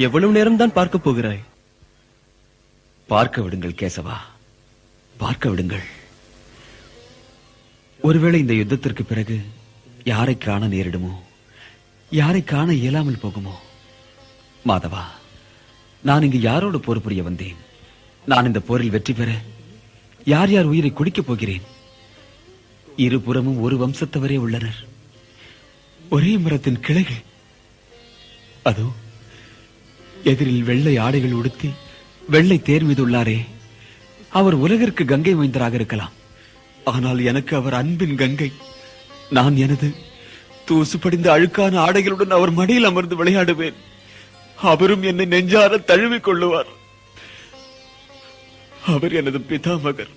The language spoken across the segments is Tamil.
எவ்வளவு நேரம் தான் பார்க்க போகிறாய்? பார்க்க விடுங்கள் கேசவா, பார்க்க விடுங்கள். ஒருவேளை இந்த யுத்தத்திற்கு பிறகு யாரை காண நேரிடுமோ, யாரை காண இயலாமல் போகுமோ? மாதவா, நான் இங்கு யாரோடு போர் புரிய வந்தேன்? நான் இந்த போரில் வெற்றி பெற யார் யார் உயிரை குடிக்கப் போகிறேன்? இருபுறமும் ஒரு வம்சத்தவரே உள்ளனர், ஒரே மரத்தின் கிளைகள். அதோ எதிரில் வெள்ளை ஆடைகள் உடுத்தி வெள்ளை தேர் மீது உள்ளாரே, அவர் உலகிற்கு கங்கை மைந்தராக இருக்கலாம். ஆனால் எனக்கு அவர் அன்பின் கங்கை. நான் எனது தூசு படிந்த அழுக்கான ஆடைகளுடன் அவர் மடியில் அமர்ந்து விளையாடுவேன். அவரும் என்னை நெஞ்சார தழுவிக் கொள்ளுவார். அவர் எனது பிதாமகர்,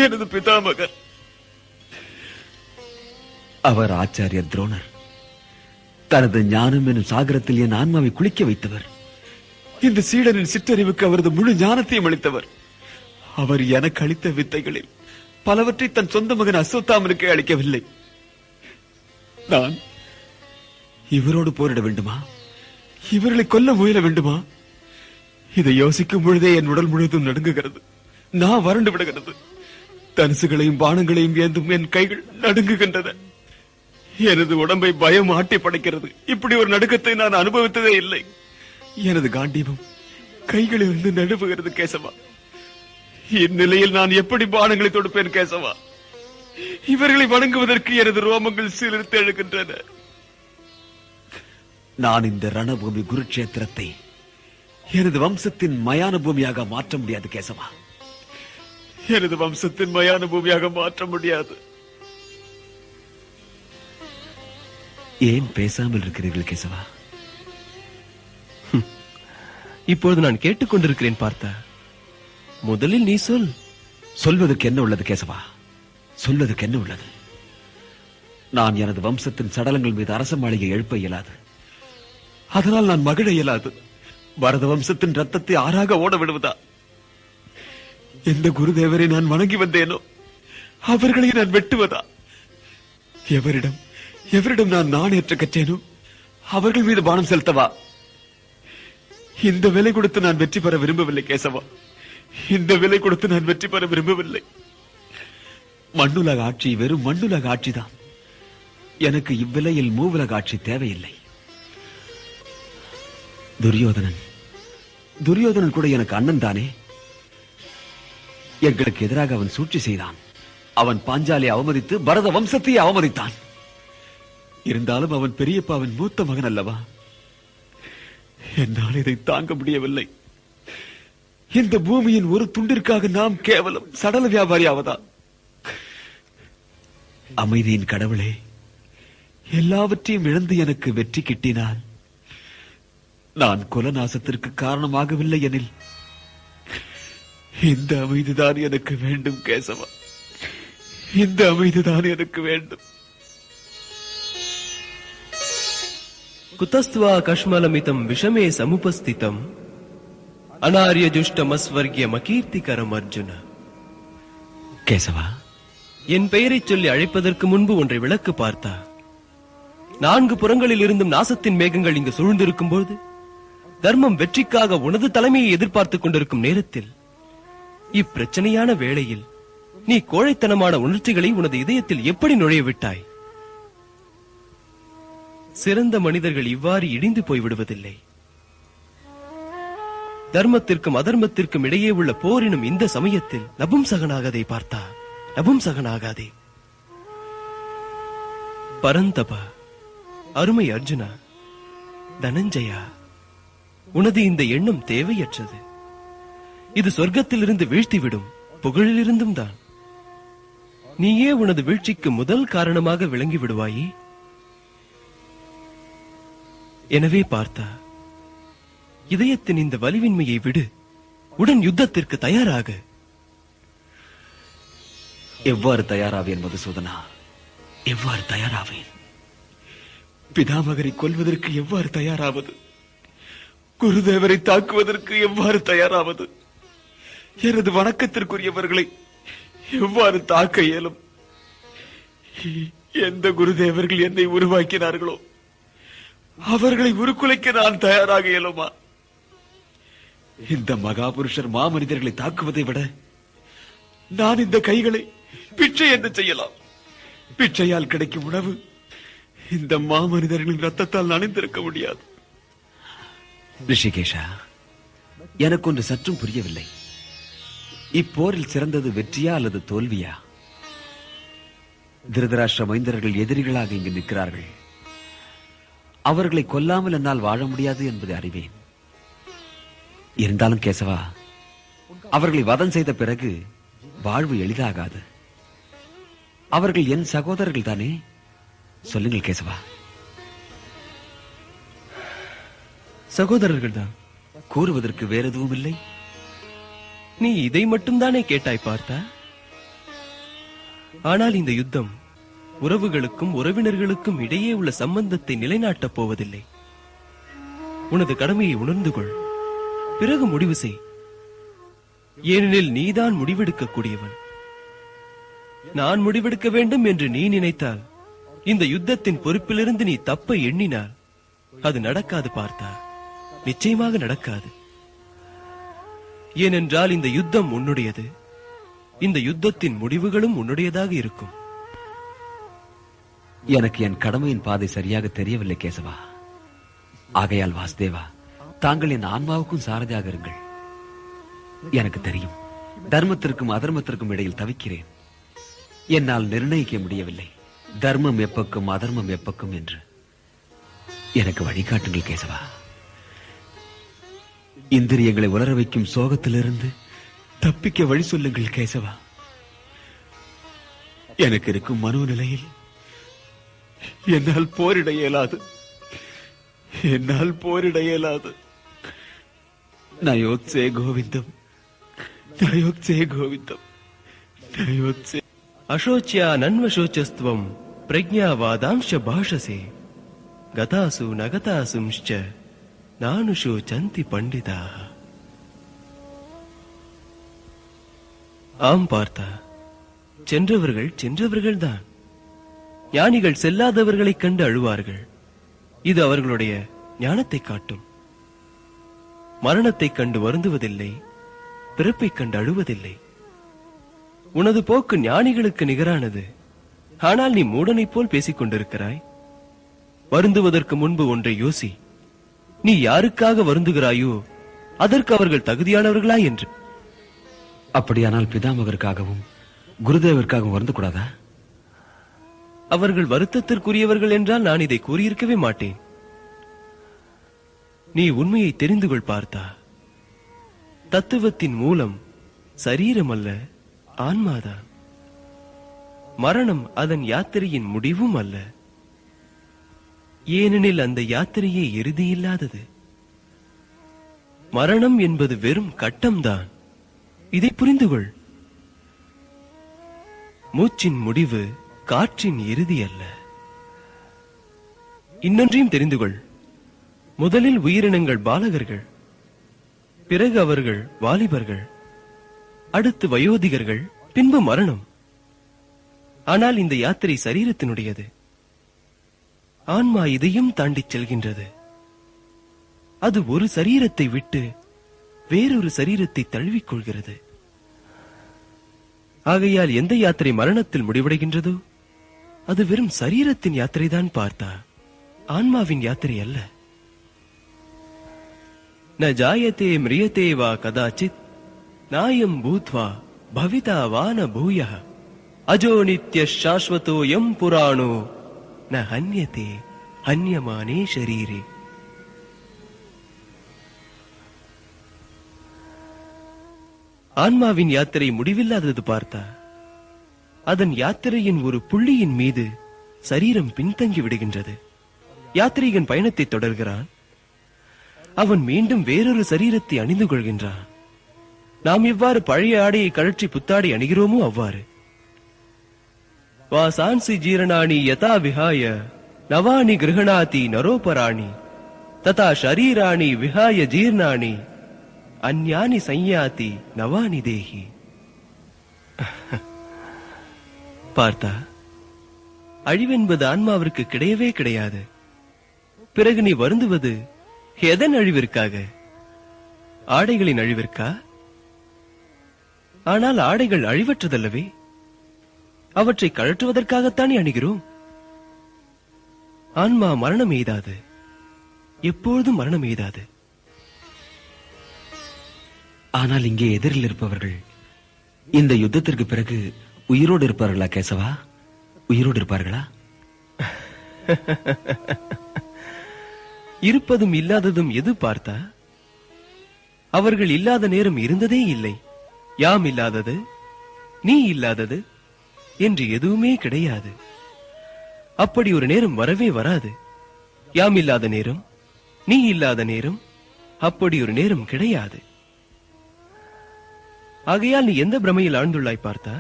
எனது பிதாமகர். அவர் ஆச்சாரியர் துரோணர். தனது ஞானம் எனும் சாகரத்தில் என் ஆன்மாவை குளிக்க வைத்தவர். இந்த சீடனின் சிற்றறிவுக்கு அவரது முழு ஞானத்தையும் அளித்தவர். அவர் எனக்கு அளித்த வித்தைகளில் பலவற்றை தன் சொந்த மகன் அஸ்வத்தாமனுக்கு அளிக்கவில்லை. நான் இவரோடு போரிட வேண்டுமா? இவர்களை கொல்ல முயல வேண்டுமா? இதை யோசிக்கும் பொழுதே என் உடல் முழுவதும் நடுங்குகிறது, நான் வறண்டு விடுகிறது. தனுசுகளையும் பானங்களையும் ஏந்தும் என் கைகள் நடுங்குகின்றன. எனது உடம்பை பயம் ஆட்டி படைக்கிறது. இப்படி ஒரு நடுக்கத்தை நான் அனுபவித்ததே இல்லை. எனது காண்டீபம் கைகளிலிருந்து நடுவுகிறது கேசவா. இந்நிலையில் நான் எப்படி பானங்களை தொடுப்பேன் கேசவா? இவர்களை வணங்குவதற்கு எனது ரோமங்கள் சிலிர்த்து எழுகின்றன. நான் இந்த ரணபூமி குருட்சேத்திரத்தை எனது வம்சத்தின் மயான பூமியாக மாற்ற முடியாது கேசவா. எனது வம்சத்தின் மயான பூமியாக மாற்ற முடியாது. ஏன் பேசாமல் இருக்கிறீர்கள் கேசவா? இப்பொழுது நான் கேட்டுக்கொண்டிருக்கிறேன் பார்த்தா. முதலில் நீ சொல். சொல்வதற்கு என்ன உள்ளது கேசவா? சொல்வதற்கு என்ன உள்ளது? நான் எனது வம்சத்தின் சடலங்கள் மீது அரச மாளிகை எழுப்ப இயலாது. அதனால் நான் மகிழ இயலாது. பரத வம்சத்தின் ரத்தத்தை ஆறாக ஓட விடுவதா? எந்த குருதேவரை நான் வணங்கி வந்தேனோ அவர்களை நான் வெட்டுவதா? எவரிடம் நான் நாணேற்ற கற்றேனோ அவர்கள் மீது பானம் செலுத்தவா? இந்த விலை கொடுத்து நான் வெற்றி பெற விரும்பவில்லை கேசவா. இந்த விலை கொடுத்து நான் வெற்றி பெற விரும்பவில்லை. மண்ணுலக ஆட்சி வெறும் மண்ணுலக ஆட்சிதான். எனக்கு இவ்விலையில் மூவுலக ஆட்சி தேவையில்லை. துரியோதனன் கூட எனக்கு அண்ணன் தானே. எங்களுக்கு எதிராக அவன் சூழ்ச்சி செய்தான். அவன் பாஞ்சாலியை அவமதித்து பரத வம்சத்தையே அவமதித்தான். இருந்தாலும் அவன் பெரியப்பாவின் மூத்த மகன் அல்லவா? என்னால் இதை தாங்க முடியவில்லை. இந்த பூமியின் ஒரு துண்டிற்காக நாம் கேவலம் சடல வியாபாரி ஆவதா? அமைதியின் கடவுளே, எல்லாவற்றையும் இழந்து எனக்கு வெற்றி கிட்டினால் நான் குலநாசத்திற்கு காரணமாகவில்லை எனில் இந்த அமைதிதான் எனக்கு வேண்டும் கேசவா. இந்த அமைதிதான் எனக்கு வேண்டும். குதஸ்த்வா கஷ்மலமிதம் விஷமே சமுபஸ்திதம் அனார்ய ஜுஷ்டமஸ்வர்கியம் அகீர்த்திகரம் அர்ஜுன. கேசவா, என் பெயரை சொல்லி அழைப்பதற்கு முன்பு ஒன்றை விளக்கு பார்த்தா. 4 புறங்களில் இருந்தும் நாசத்தின் மேகங்கள் இங்கு சூழ்ந்திருக்கும் போது, தர்மம் வெற்றிக்காக உனது தலைமையை எதிர்பார்த்துக் கொண்டிருக்கும் நேரத்தில், இப்பிரச்சனையான வேளையில் நீ கோழைத்தனமான உணர்ச்சிகளை உனது இதயத்தில் எப்படி நுழைய விட்டாய்? சிறந்த மனிதர்கள் இவ்வாறு இடிந்து போய்விடுவதில்லை. தர்மத்திற்கும் அதர்மத்திற்கும் இடையே உள்ள போரினும் இந்த சமயத்தில் நபும்சகனாகாதே பார்த்தா, நபும்சகனாகாதே. பரந்தபா, அருமை அர்ஜுனா, தனஞ்சயா, உனது இந்த எண்ணம் தேவையற்றது. இது சொர்க்கத்திலிருந்து வீழ்த்திவிடும் புகழிலிருந்தும் தான். நீயே உனது வீழ்ச்சிக்கு முதல் காரணமாக விளங்கி விடுவாயே. எனவே பார்த்தா, இதயத்தின் இந்த வலிவின்மையை விடு. உடன் யுத்தத்திற்கு தயாராக. எவ்வாறு தயாராவேன் மதுசூதனா? எவ்வாறு தயாராவேன்? பிதாமகரை கொல்வதற்கு எவ்வாறு தயாராவது? குருதேவரை தாக்குவதற்கு எவ்வாறு தயாராவது? எனது வணக்கத்திற்குரியவர்களை எவ்வாறு தாக்க இயலும்? எந்த குருதேவர்கள் என்னை உருவாக்கினார்களோ அவர்களை உருக்குலைக்க நான் தயாராக இயலுமா? இந்த மகாபுருஷர் மாமனிதர்களை தாக்குவதை விட நான் இந்த கைகளை பிச்சை என்று செய்யலாம். பிச்சையால் கிடைக்கும் உணவு இந்த மாமனிதர்களின் ரத்தத்தால் நனைந்திருக்க முடியாது. ரிஷிகேஷா, எனக்கு ஒன்று சற்றும் புரியவில்லை. இப்போரில் சிறந்தது வெற்றியா அல்லது தோல்வியா? திருதராஷ்டிர மைந்தர்கள் எதிரிகளாக இங்கு நிற்கிறார்கள். அவர்களை கொல்லாமல் என்னால் வாழ முடியாது என்பதை அறிவேன். இருந்தாலும் கேசவா, அவர்களை வதம் செய்த பிறகு வாழ்வு எளிதாகாது. அவர்கள் என் சகோதரர்கள் தானே? சொல்லுங்கள் கேசவா. சகோதரர்கள் தான். கூறுவதற்கு வேற எதுவும் இல்லை? நீ இதை மட்டும்தானே கேட்டாய் பார்த்தா? ஆனால் இந்த யுத்தம் உறவுகளுக்கும் உறவினர்களுக்கும் இடையே உள்ள சம்பந்தத்தை நிலைநாட்டப் போவதில்லை. உனது கடமையை உணர்ந்து கொள், பிறகு முடிவு செய். ஏனெனில் நீதான் முடிவெடுக்க கூடியவன். நான் முடிவெடுக்க வேண்டும் என்று நீ நினைத்தால், இந்த யுத்தத்தின் பொறுப்பிலிருந்து நீ தப்ப எண்ணினால் அது நடக்காது பார்த்தா, நிச்சயமாக நடக்காது. ஏனென்றால் இந்த யுத்தம் உன்னுடையது. இந்த யுத்தத்தின் முடிவுகளும் உன்னுடையதாக இருக்கும். எனக்கு என் கடமையின் பாதை சரியாக தெரியவில்லை கேசவா. ஆகையால் வாசுதேவா, தாங்கள் என் ஆன்மாவுக்கும் சாரதியாக இருங்கள். எனக்கு தெரியும், தர்மத்திற்கும் அதர்மத்திற்கும் இடையில் தவிக்கிறேன். என்னால் நிர்ணயிக்க முடியவில்லை, தர்மம் எப்பக்கம் அதர்மம் எப்பக்கம் என்று. எனக்கு வழிகாட்டுங்கள் கேசவா. இந்திரியங்களை உலர வைக்கும் சோகத்திலிருந்து தப்பிக்க வழி சொல்லுங்கள் கேசவா. எனக்கு இருக்கும் மனோநிலையில் என்னால் போரிட இயலாது. என்னால் போரிட இயலாது. நயோத்சே கோவிந்தம், நயோத்சே கோவிந்தம், நயோத்சே. அசோச்யா நன்வசோச்சஸ்துவம் பிரஜ்ஞாவாதாம்ச பாஷசே கதாசு நகதாசும்ச்ச நானுஷோச்சந்தி பண்டிதாக. ஆம் பார்த்தா, சென்றவர்கள் சென்றவர்கள்தான். ஞானிகள் செல்லாதவர்களைக் கண்டு அழுவார்கள். இது அவர்களுடைய ஞானத்தை காட்டும். மரணத்தைக் கண்டு வருந்துவதில்லை, பிறப்பைக் கண்டு அழுவதில்லை. உனது போக்கு ஞானிகளுக்கு நிகரானது. ஆனால் நீ மூடனைப் போல் பேசிக் கொண்டிருக்கிறாய். வருந்துவதற்கு முன்பு ஒன்றை யோசி. நீ யாருக்காக வருந்துகிறாயோ அதற்கு அவர்கள் தகுதியானவர்களா என்று. அப்படியானால் பிதாமகருக்காகவும் குருதேவருக்காகவும் வருந்த கூடாதா? அவர்கள் வருத்தத்திற்குரியவர்கள் என்றால் நான் இதை கூறியிருக்கவே மாட்டேன். நீ உண்மையை தெரிந்து கொள் பார்த்தா. தத்துவத்தின் மூலம் சரீரம் அல்ல, ஆன்மாதான். மரணம் அதன் யாத்திரையின் முடிவும் அல்ல. ஏனெனில் அந்த யாத்திரையே இறுதியில்லாதது. மரணம் என்பது வெறும் கட்டம்தான். இதை புரிந்து கொள். மூச்சின் முடிவு காற்றின் இறுதி அல்ல. இன்னொன்றையும் தெரிந்து கொள். முதலில் உயிரினங்கள் பாலகர்கள், பிறகு அவர்கள் வாலிபர்கள், அடுத்து வயோதிகர்கள், பின்பு மரணம். ஆனால் இந்த யாத்திரை சரீரத்தினுடையது. ஆன்மா இதையும் தாண்டிச் செல்கின்றது. அது ஒரு சரீரத்தை விட்டு வேறொரு சரீரத்தை தழுவிக்கொள்கிறது. ஆகையால் எந்த யாத்திரை மரணத்தில் முடிவடைகின்றதோ அது வெறும் சரீரத்தின் யாத்திரைதான் பார்த்தா, ஆன்மாவின் யாத்திரை அல்ல. ந ஜாயதே மிரியதே வா கதாச்சித் நாயம் பூத்வா பவிதா வா ந பூயः அஜோ நித்ய சாஸ்வதோ யம் புராணோ ந ஹன்யதே ஹன்யமானே ஷரீரே. ஆன்மாவின் யாத்திரை முடிவில்லாதது பார்த்தா. அதன் யாத்திரையின் ஒரு புள்ளியின் மீது சரீரம் பின்தங்கி விடுகின்றது. யாத்ரீகன் பயணத்தை தொடர்கிறான். அவன் மீண்டும் வேறொரு சரீரத்தை அணிந்து கொள்கின்றான். நாம் எவ்வாறு பழைய ஆடையை கழற்றி புத்தாடை அணிகிறோமோ அவ்வாறு. வாசான்சி ஜீரணாணி யதா விஹாய நவானி கிருஹணாதி நரோபராணி ததா ஷரீராணி விஹாய ஜீர்ணாணி அந்யானி சஞ்ஞாதி நவானி தேஹி. பார்த்தா, அழிவென்பது ஆன்மாவிற்கு கிடையவே கிடையாது. பிறகு நீ வருந்துவது எதன் அழிவிற்காக? ஆடைகளின் அழிவிற்கா? ஆனால் ஆடைகள் அழிவற்றதல்லவே. அவற்றை கழற்றுவதற்காகத்தானே அணிகிறோம். ஆன்மா மரணம் எய்தாது, எப்பொழுதும் மரணம் எய்தாது. ஆனால் இங்கே எதிரில் இருப்பவர்கள் இந்த யுத்தத்திற்கு பிறகு உயிரோடு இருப்பார்களா கேசவா? உயிரோடு இருப்பார்களா? இருப்பதும் இல்லாததும் எது பார்த்தா? அவர்கள் இல்லாத நேரம் இருந்ததே இல்லை. யாம் இல்லாதது, நீ இல்லாதது என்று எதுவுமே கிடையாது. அப்படி ஒரு நேரம் வரவே வராது. யாம் இல்லாத நேரம், நீ இல்லாத நேரம், அப்படி ஒரு நேரம் கிடையாது. ஆகையால் நீ எந்த பிரமையில் ஆழ்ந்துள்ளாய் பார்த்தா?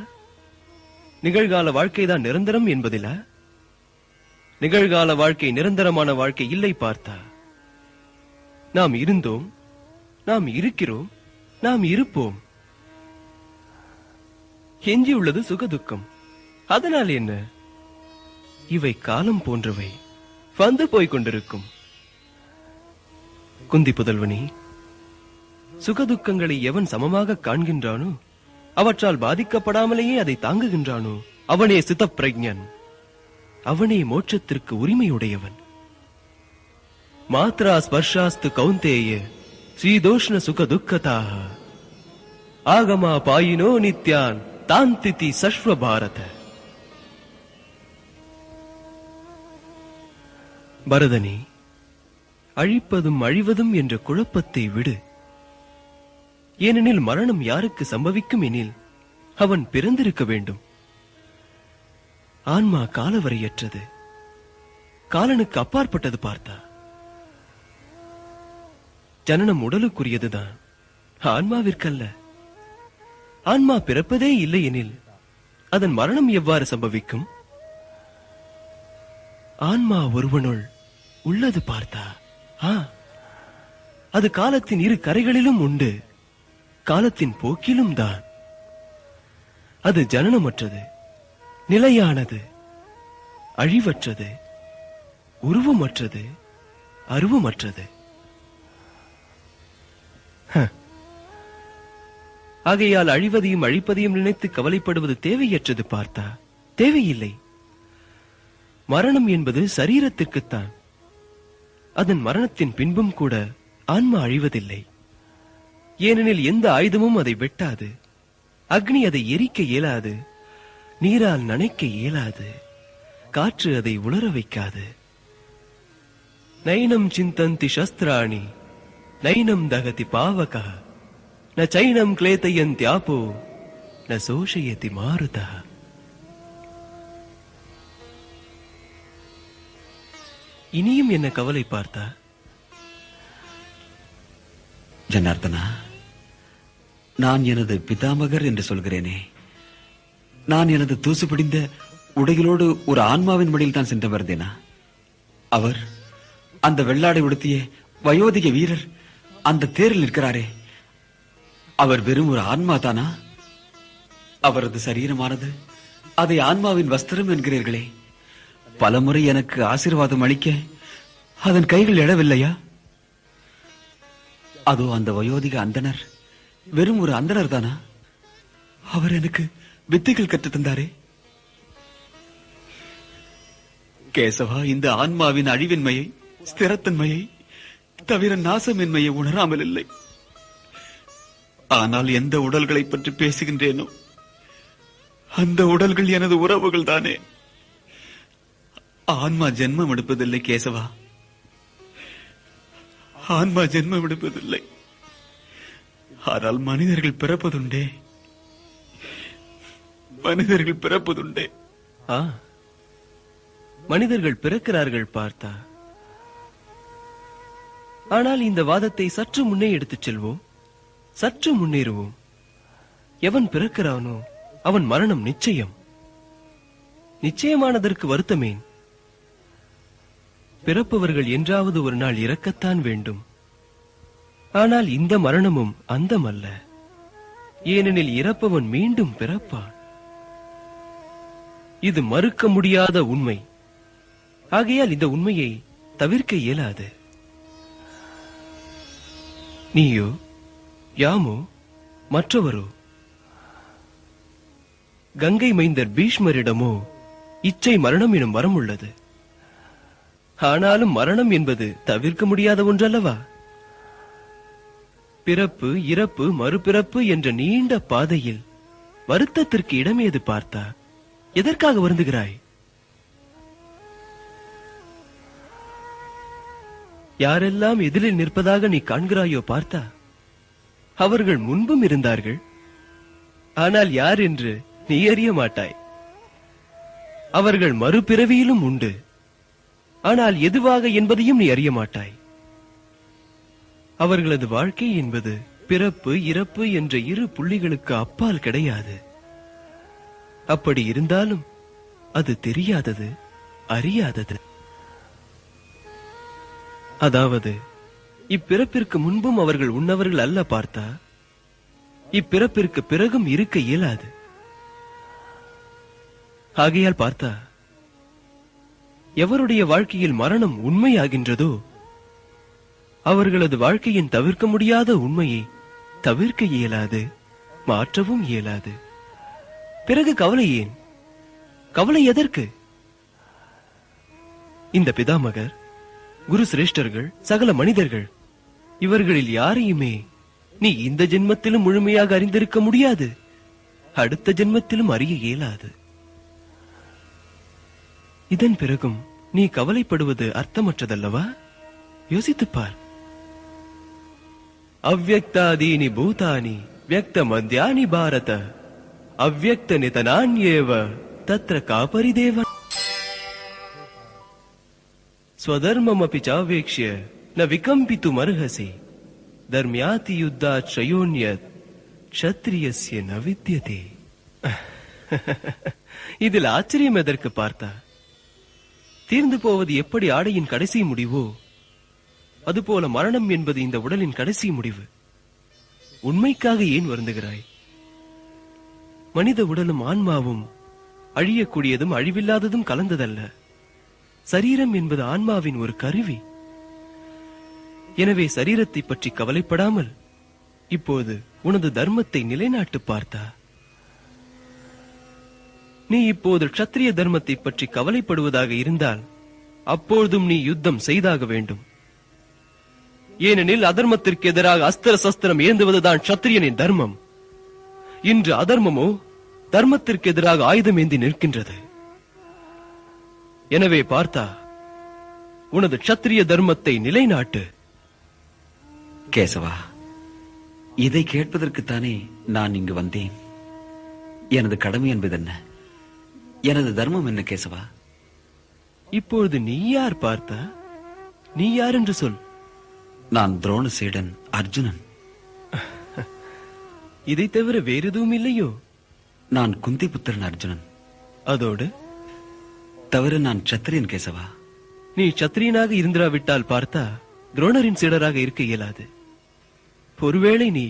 நிகழ்கால வாழ்க்கைதான் நிரந்தரம் என்பதிலா? நிகழ்கால வாழ்க்கை நிரந்தரமான வாழ்க்கை இல்லை பார்த்தா. நாம் இருந்தோம், நாம் இருக்கிறோம், நாம் இருப்போம். எஞ்சியுள்ளது சுகதுக்கம். அதனால் என்ன? இவை காலம் போன்றவை, வந்து போய்க் கொண்டிருக்கும். குந்தி புதல்வனி, சுகதுக்கங்களை எவன் சமமாக காண்கின்றானோ, அவற்றால் பாதிக்கப்படாமலேயே அதை தாங்குகின்றானோ, அவனே சிதப்பிரஜ்ஞன், அவனே மோட்சத்திற்கு உரிமையுடையவன். மாத்ரா ஸ்பர்ஷாஸ்து கௌந்தேய ஸ்ரீதோஷ்ண சுக துக்கதாக ஆகமா பாயினோ நித்யான் தாந்திதி சஷ்வ பாரத. பரதனே, அழிப்பதும் அழிவதும் என்ற குழப்பத்தை விடு. ஏனெனில் மரணம் யாருக்கு சம்பவிக்கும் எனில் அவன் பிறந்திருக்க வேண்டும். ஆன்மா காலவரையற்றது, காலனுக்கு அப்பாற்பட்டது பார்த்தா. ஜனனம் உடலுக்குரியதுதான், ஆன்மாவிற்கல்ல. ஆன்மா பிறப்பதே இல்லை எனில் அதன் மரணம் எவ்வாறு சம்பவிக்கும்? ஆன்மா ஒருவனுள் உள்ளது பார்த்தா. அது காலத்தின் இரு கரைகளிலும் உண்டு, காலத்தின் போக்கிலும் தான். அது ஜனனமற்றது, நிலையானது, அழிவற்றது, உருவமற்றது, அருவமற்றது. ஆகையால் அழிவதையும் அழிப்பதையும் நினைத்து கவலைப்படுவது தேவையற்றது பார்த்தா. தேவையில்லை. மரணம் என்பது சரீரத்திற்குத்தான். அதன் மரணத்தின் பின்பும் கூட ஆன்மா அழிவதில்லை. ஏனெனில் எந்த ஆயுதமும் அதை வெட்டாது, அக்னி அதை எரிக்க இயலாது, நீரால் நனைக்க இயலாது, காற்று அதை உலர வைக்காது. நைனம் சிந்தந்தி சஸ்திராணி நைனம் தகதி பாவகா ந சைனம் கிளேதயந்த்யாபோ ந சோஷயதி மாருதா. இனியும் என்ன கவலை பார்த்தா? ஜனார்தனா, நான் எனது பிதாமகர் என்று சொல்கிறேனே, நான் எனது தூசு பிடிந்த உடைகளோடு ஒரு ஆன்மாவின் வழியில் தான் சென்று வருந்தேனா? அவர் அந்த வெள்ளாடை உடுத்திய வயோதிக வீரர் அந்த தேரில் நிற்கிறாரே, அவர் வெறும் ஒரு ஆன்மா தானா? அவரது சரீரமானது அதை ஆன்மாவின் வஸ்திரம் என்கிறீர்களே, பலமுறை எனக்கு ஆசீர்வாதம் அளிக்க அதன் கைகள் எழவில்லையா? அதோ அந்த வயோதிக அந்தனர் வெறும் ஒரு அந்தனர் தானா? அவர் எனக்கு வித்தைகள் கற்றுத் தந்தாரே. கேசவா, இந்த ஆன்மாவின் அழிவின்மையை, ஸ்திரத்தன்மையை தவிர நாசமின்மையை உணராமல் இல்லை. ஆனால் எந்த உடல்களை பற்றி பேசுகின்றேனோ அந்த உடல்கள் எனது உறவுகள் தானே. ஆன்மா ஜென்மம் எடுப்பதில்லை கேசவா, ஆன்மா ஜென்மம் எடுப்பதில்லை. ஆனால் மனிதர்கள் பிறப்பதுண்டே, மனிதர்கள் பிறப்பதுண்டே. மனிதர்கள் பிறக்கிறார்கள் பார்த்தா. ஆனால் இந்த வாதத்தை சற்று முன்னே எடுத்துச் செல்வோம், சற்று முன்னேறுவோம். எவன் பிறக்கிறானோ அவன் மரணம் நிச்சயம். நிச்சயமானதற்கு வருத்தமேன்? பிறப்பவர்கள் என்றாவது ஒரு நாள் இறக்கத்தான் வேண்டும். ஆனால் இந்த மரணமும் அந்தமல்ல. ஏனெனில் இறப்பவன் மீண்டும் பிறப்பான். இது மறுக்க முடியாத உண்மை. ஆகையால் இந்த உண்மையை தவிர்க்க இயலாது. நீயோ, யாமோ, மற்றவரோ, கங்கை மைந்தர் பீஷ்மரிடமோ இச்சை மரணம் எனும் வரம் உள்ளது. ஆனாலும் மரணம் என்பது தவிர்க்க முடியாத ஒன்றல்லவா? பிறப்பு, இறப்பு, மறுபிறப்பு என்ற நீண்ட பாதையில் வருத்தத்திற்கு இடமேது பார்த்தா? எதற்காக வருந்துகிறாய்? யாரெல்லாம் எதிரில் நிற்பதாக நீ காண்கிறாயோ பார்த்தா? அவர்கள் முன்பும் இருந்தார்கள். ஆனால் யார் என்று நீ அறிய மாட்டாய். அவர்கள் மறுபிறவியிலும் உண்டு. ஆனால் எதுவாக என்பதையும் நீ அறிய மாட்டாய். அவர்களது வாழ்க்கை என்பது பிறப்பு, இறப்பு என்ற இரு புள்ளிகளுக்கு அப்பால் கிடையாது. அப்படி இருந்தாலும் அது தெரியாதது, அறியாதது. அதாவது இப்பிறப்பிற்கு முன்பும் அவர்கள் உன்னவர்கள் அல்ல பார்த்தா, இப்பிறப்பிற்கு பிறகும் இருக்க இயலாது. ஆகையால் பார்த்தா, எவருடைய வாழ்க்கையில் மரணம் உண்மையாகின்றதோ அவர்களது வாழ்க்கையின் தவிர்க்க முடியாத உண்மையை தவிர்க்க இயலாது, மாற்றவும் இயலாது. பிறகு கவலை ஏன்? கவலை எதற்கு? இந்த பிதாமகர், குரு சிரேஷ்டர்கள், சகல மனிதர்கள், இவர்களில் யாரையுமே நீ இந்த ஜென்மத்திலும் முழுமையாக அறிந்திருக்க முடியாது, அடுத்த ஜென்மத்திலும் அறிய இயலாது. இதன் பிறகும் நீ கவலைப்படுவது அர்த்தமற்றதல்லவா? யோசித்துப்பார். அவ்யக்தாதீனி பூதானி வியக்த மத்யானி பாரத அவ்யக்த நிதனான்யேவ தத்ர காபரிதேவ ஸ்வதர்மமபி சாவேக்ஷ்ய ந விகம்பித்தும் அர்ஹசி தர்ம்யாதி யுத்தாத் ஷயோன்யத் க்ஷத்ரியஸ்ய ந வித்யதே. இதில் ஆச்சரியம் எதற்கு பார்த்தா? தீர்ந்து போவது எப்படி ஆடையின் கடைசி முடிவோ அதுபோல மரணம் என்பது இந்த உடலின் கடைசி முடிவு. உண்மைக்காக ஏன் வருந்துகிறாய்? மனித உடலும் ஆன்மாவும் அழியக்கூடியதும் அழிவில்லாததும் கலந்ததல்ல. சரீரம் என்பது ஆன்மாவின் ஒரு கருவி. எனவே சரீரத்தை பற்றி கவலைப்படாமல் இப்போது உனது தர்மத்தை நிலைநாட்டு பார்த்தா? நீ இப்போது க்ஷத்ரிய தர்மத்தை பற்றி கவலைப்படுவதாக இருந்தால் அப்பொழுதும் நீ யுத்தம் செய்தாக வேண்டும். ஏனெனில் அதர்மத்திற்கு எதிராக அஸ்திர சஸ்திரம் ஏந்துவதுதான் க்ஷத்ரியனின் தர்மம். இன்று அதர்மமோ தர்மத்திற்கு எதிராக ஆயுதம் ஏந்தி நிற்கின்றது. எனவே பார்த்தா, உனது க்ஷத்ரிய தர்மத்தை நிலைநாட்டு. கேசவா, இதை கேட்பதற்குத்தானே நான் இங்கு வந்தேன். எனது கடமை என்பது என்ன? எனது தர்மம் என்ன கேசவா? இப்பொழுது நீ யார் பார்த்தா? நீ யார் என்று சொல். நான் துரோண சீடன் அர்ஜுனன். இதை தவிர வேறு எதுவும் இல்லையோ? நான் குந்தி புத்திரன் அர்ஜுனன். அதோடு தவிர நான் சத்திரியன் கேசவா. நீ சத்திரியனாக இருந்திராவிட்டால் பார்த்தா துரோணரின் சீடராக இருக்க இயலாது. ஒருவேளை நீ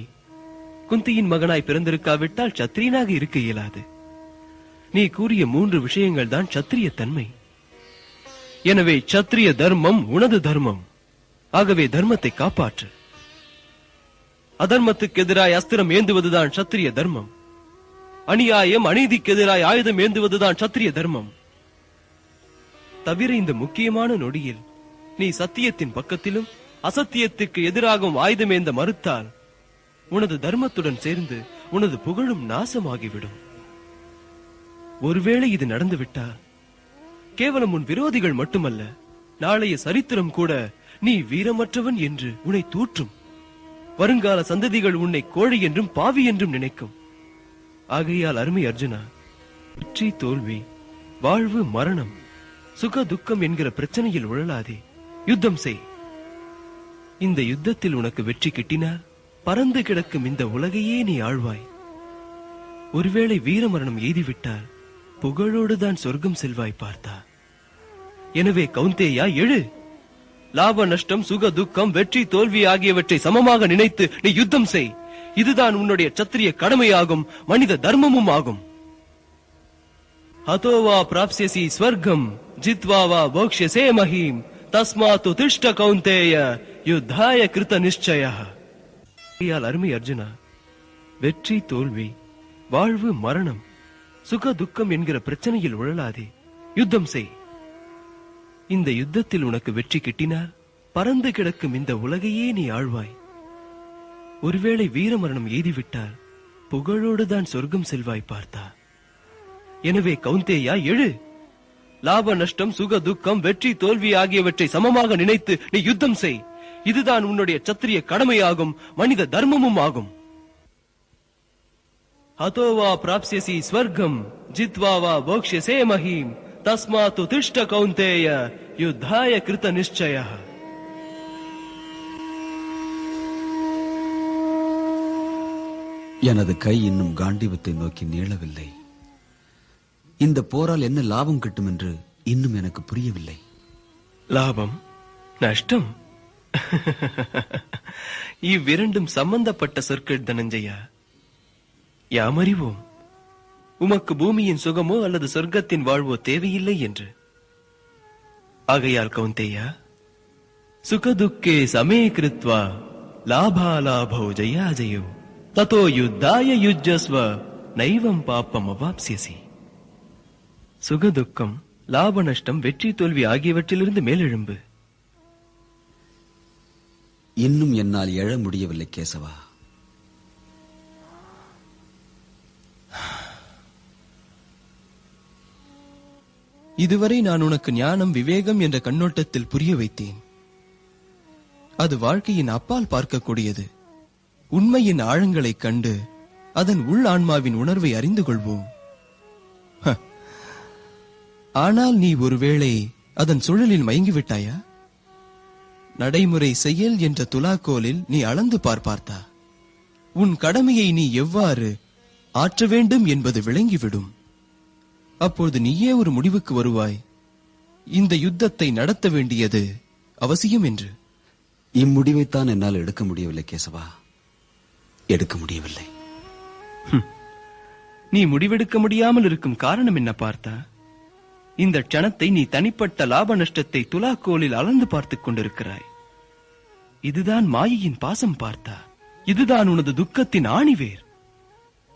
குந்தியின் மகனாய் பிறந்திருக்காவிட்டால் சத்திரியனாக இருக்க இயலாது. நீ கூறிய 3 விஷயங்கள் தான் சத்திரிய தன்மை. எனவே சத்திரிய தர்மம் உனது தர்மம். ஆகவே தர்மத்தை காப்பாற்று. அதர்மத்துக்கு எதிராய் அஸ்திரம் ஏந்துவதுதான் சத்திரிய தர்மம். அநியாயம், அநீதிக்கு எதிராய் ஆயுதம் ஏந்துவதுதான் சத்திரிய தர்மம். தவிர இந்த முக்கியமான நொடியில் நீ சத்தியத்தின் பக்கத்திலும் அசத்தியத்துக்கு எதிராகவும் ஆயுதம் ஏந்த மறுத்தால் உனது தர்மத்துடன் சேர்ந்து உனது புகழும் நாசமாகிவிடும். ஒருவேளை இது நடந்துவிட்டால் கேவலம் உன் விரோதிகள் மட்டுமல்ல, நாளைய சரித்திரம் கூட நீ வீரமற்றவன் என்று உன்னை தூற்றும். வருங்கால சந்ததிகள் உன்னை கோழை என்றும் பாவி என்றும் நினைக்கும். ஆகையால் அருமை அர்ஜுனா, வெற்றி தோல்வி, வாழ்வு மரணம், சுக துக்கம் என்கிற பிரச்சனையில் உழலாதே. யுத்தம் செய். இந்த யுத்தத்தில் உனக்கு வெற்றி கிட்டினால் பறந்து கிடக்கும் இந்த உலகையே நீ ஆழ்வாய். ஒருவேளை வீரமரணம் எய்திவிட்டால் புகழோடுதான் சொர்க்கம் செல்வாய் பார்த்தா. எனவே கௌந்தேயா, எழு. லாப நஷ்டம், சுக துக்கம், வெற்றி தோல்வி ஆகியவற்றை சமமாக நினைத்து நீ யுத்தம் செய். இதுதான் உன்னுடைய சத்திரிய கடமையாகும், மனித தர்மமும் ஆகும். அதோவா பிராப்ஸ்யசி ஸ்வர்க்கம் ஜித்வா வா போக்ஷ்யசே மஹீம் தஸ்மாத் உதிஷ்ட கௌந்தேய யுத்தாய கிருத நிச்சயः. அருமை அர்ஜுனா, வெற்றி தோல்வி, வாழ்வு மரணம், சுக துக்கம் என்கிற பிரச்சனையில் உழலாதே. யுத்தம் செய். இந்த யுத்தத்தில் உனக்கு வெற்றி கிட்டினால் பறந்து கிடக்கும் இந்த உலகையே நீ ஆழ்வாய். ஒருவேளை வீரமரணம் எய்திவிட்டால் புகழோடுதான் சொர்க்கம் செல்வாய் பார்த்தா. எனவே கௌந்தேயா, எழு. லாப நஷ்டம், சுக துக்கம், வெற்றி தோல்வி ஆகியவற்றை சமமாக நினைத்து நீ யுத்தம் செய். இதுதான் உன்னுடைய சத்திரிய கடமையாகும், மனித தர்மமும் ஆகும். ஹதோவா பிராப்ஸ்யசி ஸ்வர்க்கம் ஜித்வா வா போக்ஷ்யசே மஹீம் தஸ்மாத் உதிஷ்ட கௌந்தேய யுத்தாய கிருத நிச்சயः. எனது கை இன்னும் காண்டீவத்தை நோக்கி நீளவில்லை. இந்த போரால் என்ன லாபம் கிட்டும் என்று இன்னும் எனக்கு புரியவில்லை. லாபம் நஷ்டம் இவ்விரண்டும் சம்பந்தப்பட்ட சொற்கள் தனஞ்சயா. யாமறிவோம் உமக்கு பூமியின் சுகமோ அல்லது சொர்க்கத்தின் வாழ்வோ தேவையில்லை என்று. ஆகையால் கௌந்தேயா, சுகதுக்கே சமே கிருத்வா லாபாலாபோ ஜயாஜயோ ததோ யுத்தாய யுஜ்ஜஸ்வ நைவம் பாப்பம் அவாப்ஸ்யசி. சுகதுக்கம், லாப நஷ்டம், வெற்றி தோல்வி ஆகியவற்றிலிருந்து மேலெழும்பு. இன்னும் என்னால் எழ முடியவில்லை கேசவா. இதுவரை நான் உனக்கு ஞானம், விவேகம் என்ற கண்ணோட்டத்தில் புரிய வைத்தேன். அது வாழ்க்கையின் அப்பால் பார்க்கக்கூடியது. உண்மையின் ஆழங்களைக் கண்டு அதன் உள் ஆன்மாவின் உணர்வை அறிந்து கொள்வோம். ஆனால் நீ ஒருவேளை அதன் சுழலில் மயங்கிவிட்டாயா? நடைமுறை செயல் என்ற துலாக்கோலில் நீ அளந்து பார்த்தா உன் கடமையை நீ எவ்வாறு ஆற்ற வேண்டும் என்பது விளங்கிவிடும். அப்பொழுது நீயே ஒரு முடிவுக்கு வருவாய், இந்த யுத்தத்தை நடத்த வேண்டியது அவசியம் என்று. இம்முடிவைத்தான் என்னால் எடுக்க முடியவில்லை கேசவா, எடுக்க முடியவில்லை. நீ முடிவெடுக்க முடியாமல் இருக்கும் காரணம் என்ன பார்த்தா? இந்த க்ஷணத்தை நீ தனிப்பட்ட லாப நஷ்டத்தை துலாக்கோலில் அளந்து பார்த்துக் கொண்டிருக்கிறாய். இதுதான் மாயையின் பாசம் பார்த்தா. இதுதான் உனது துக்கத்தின் ஆணிவேர்.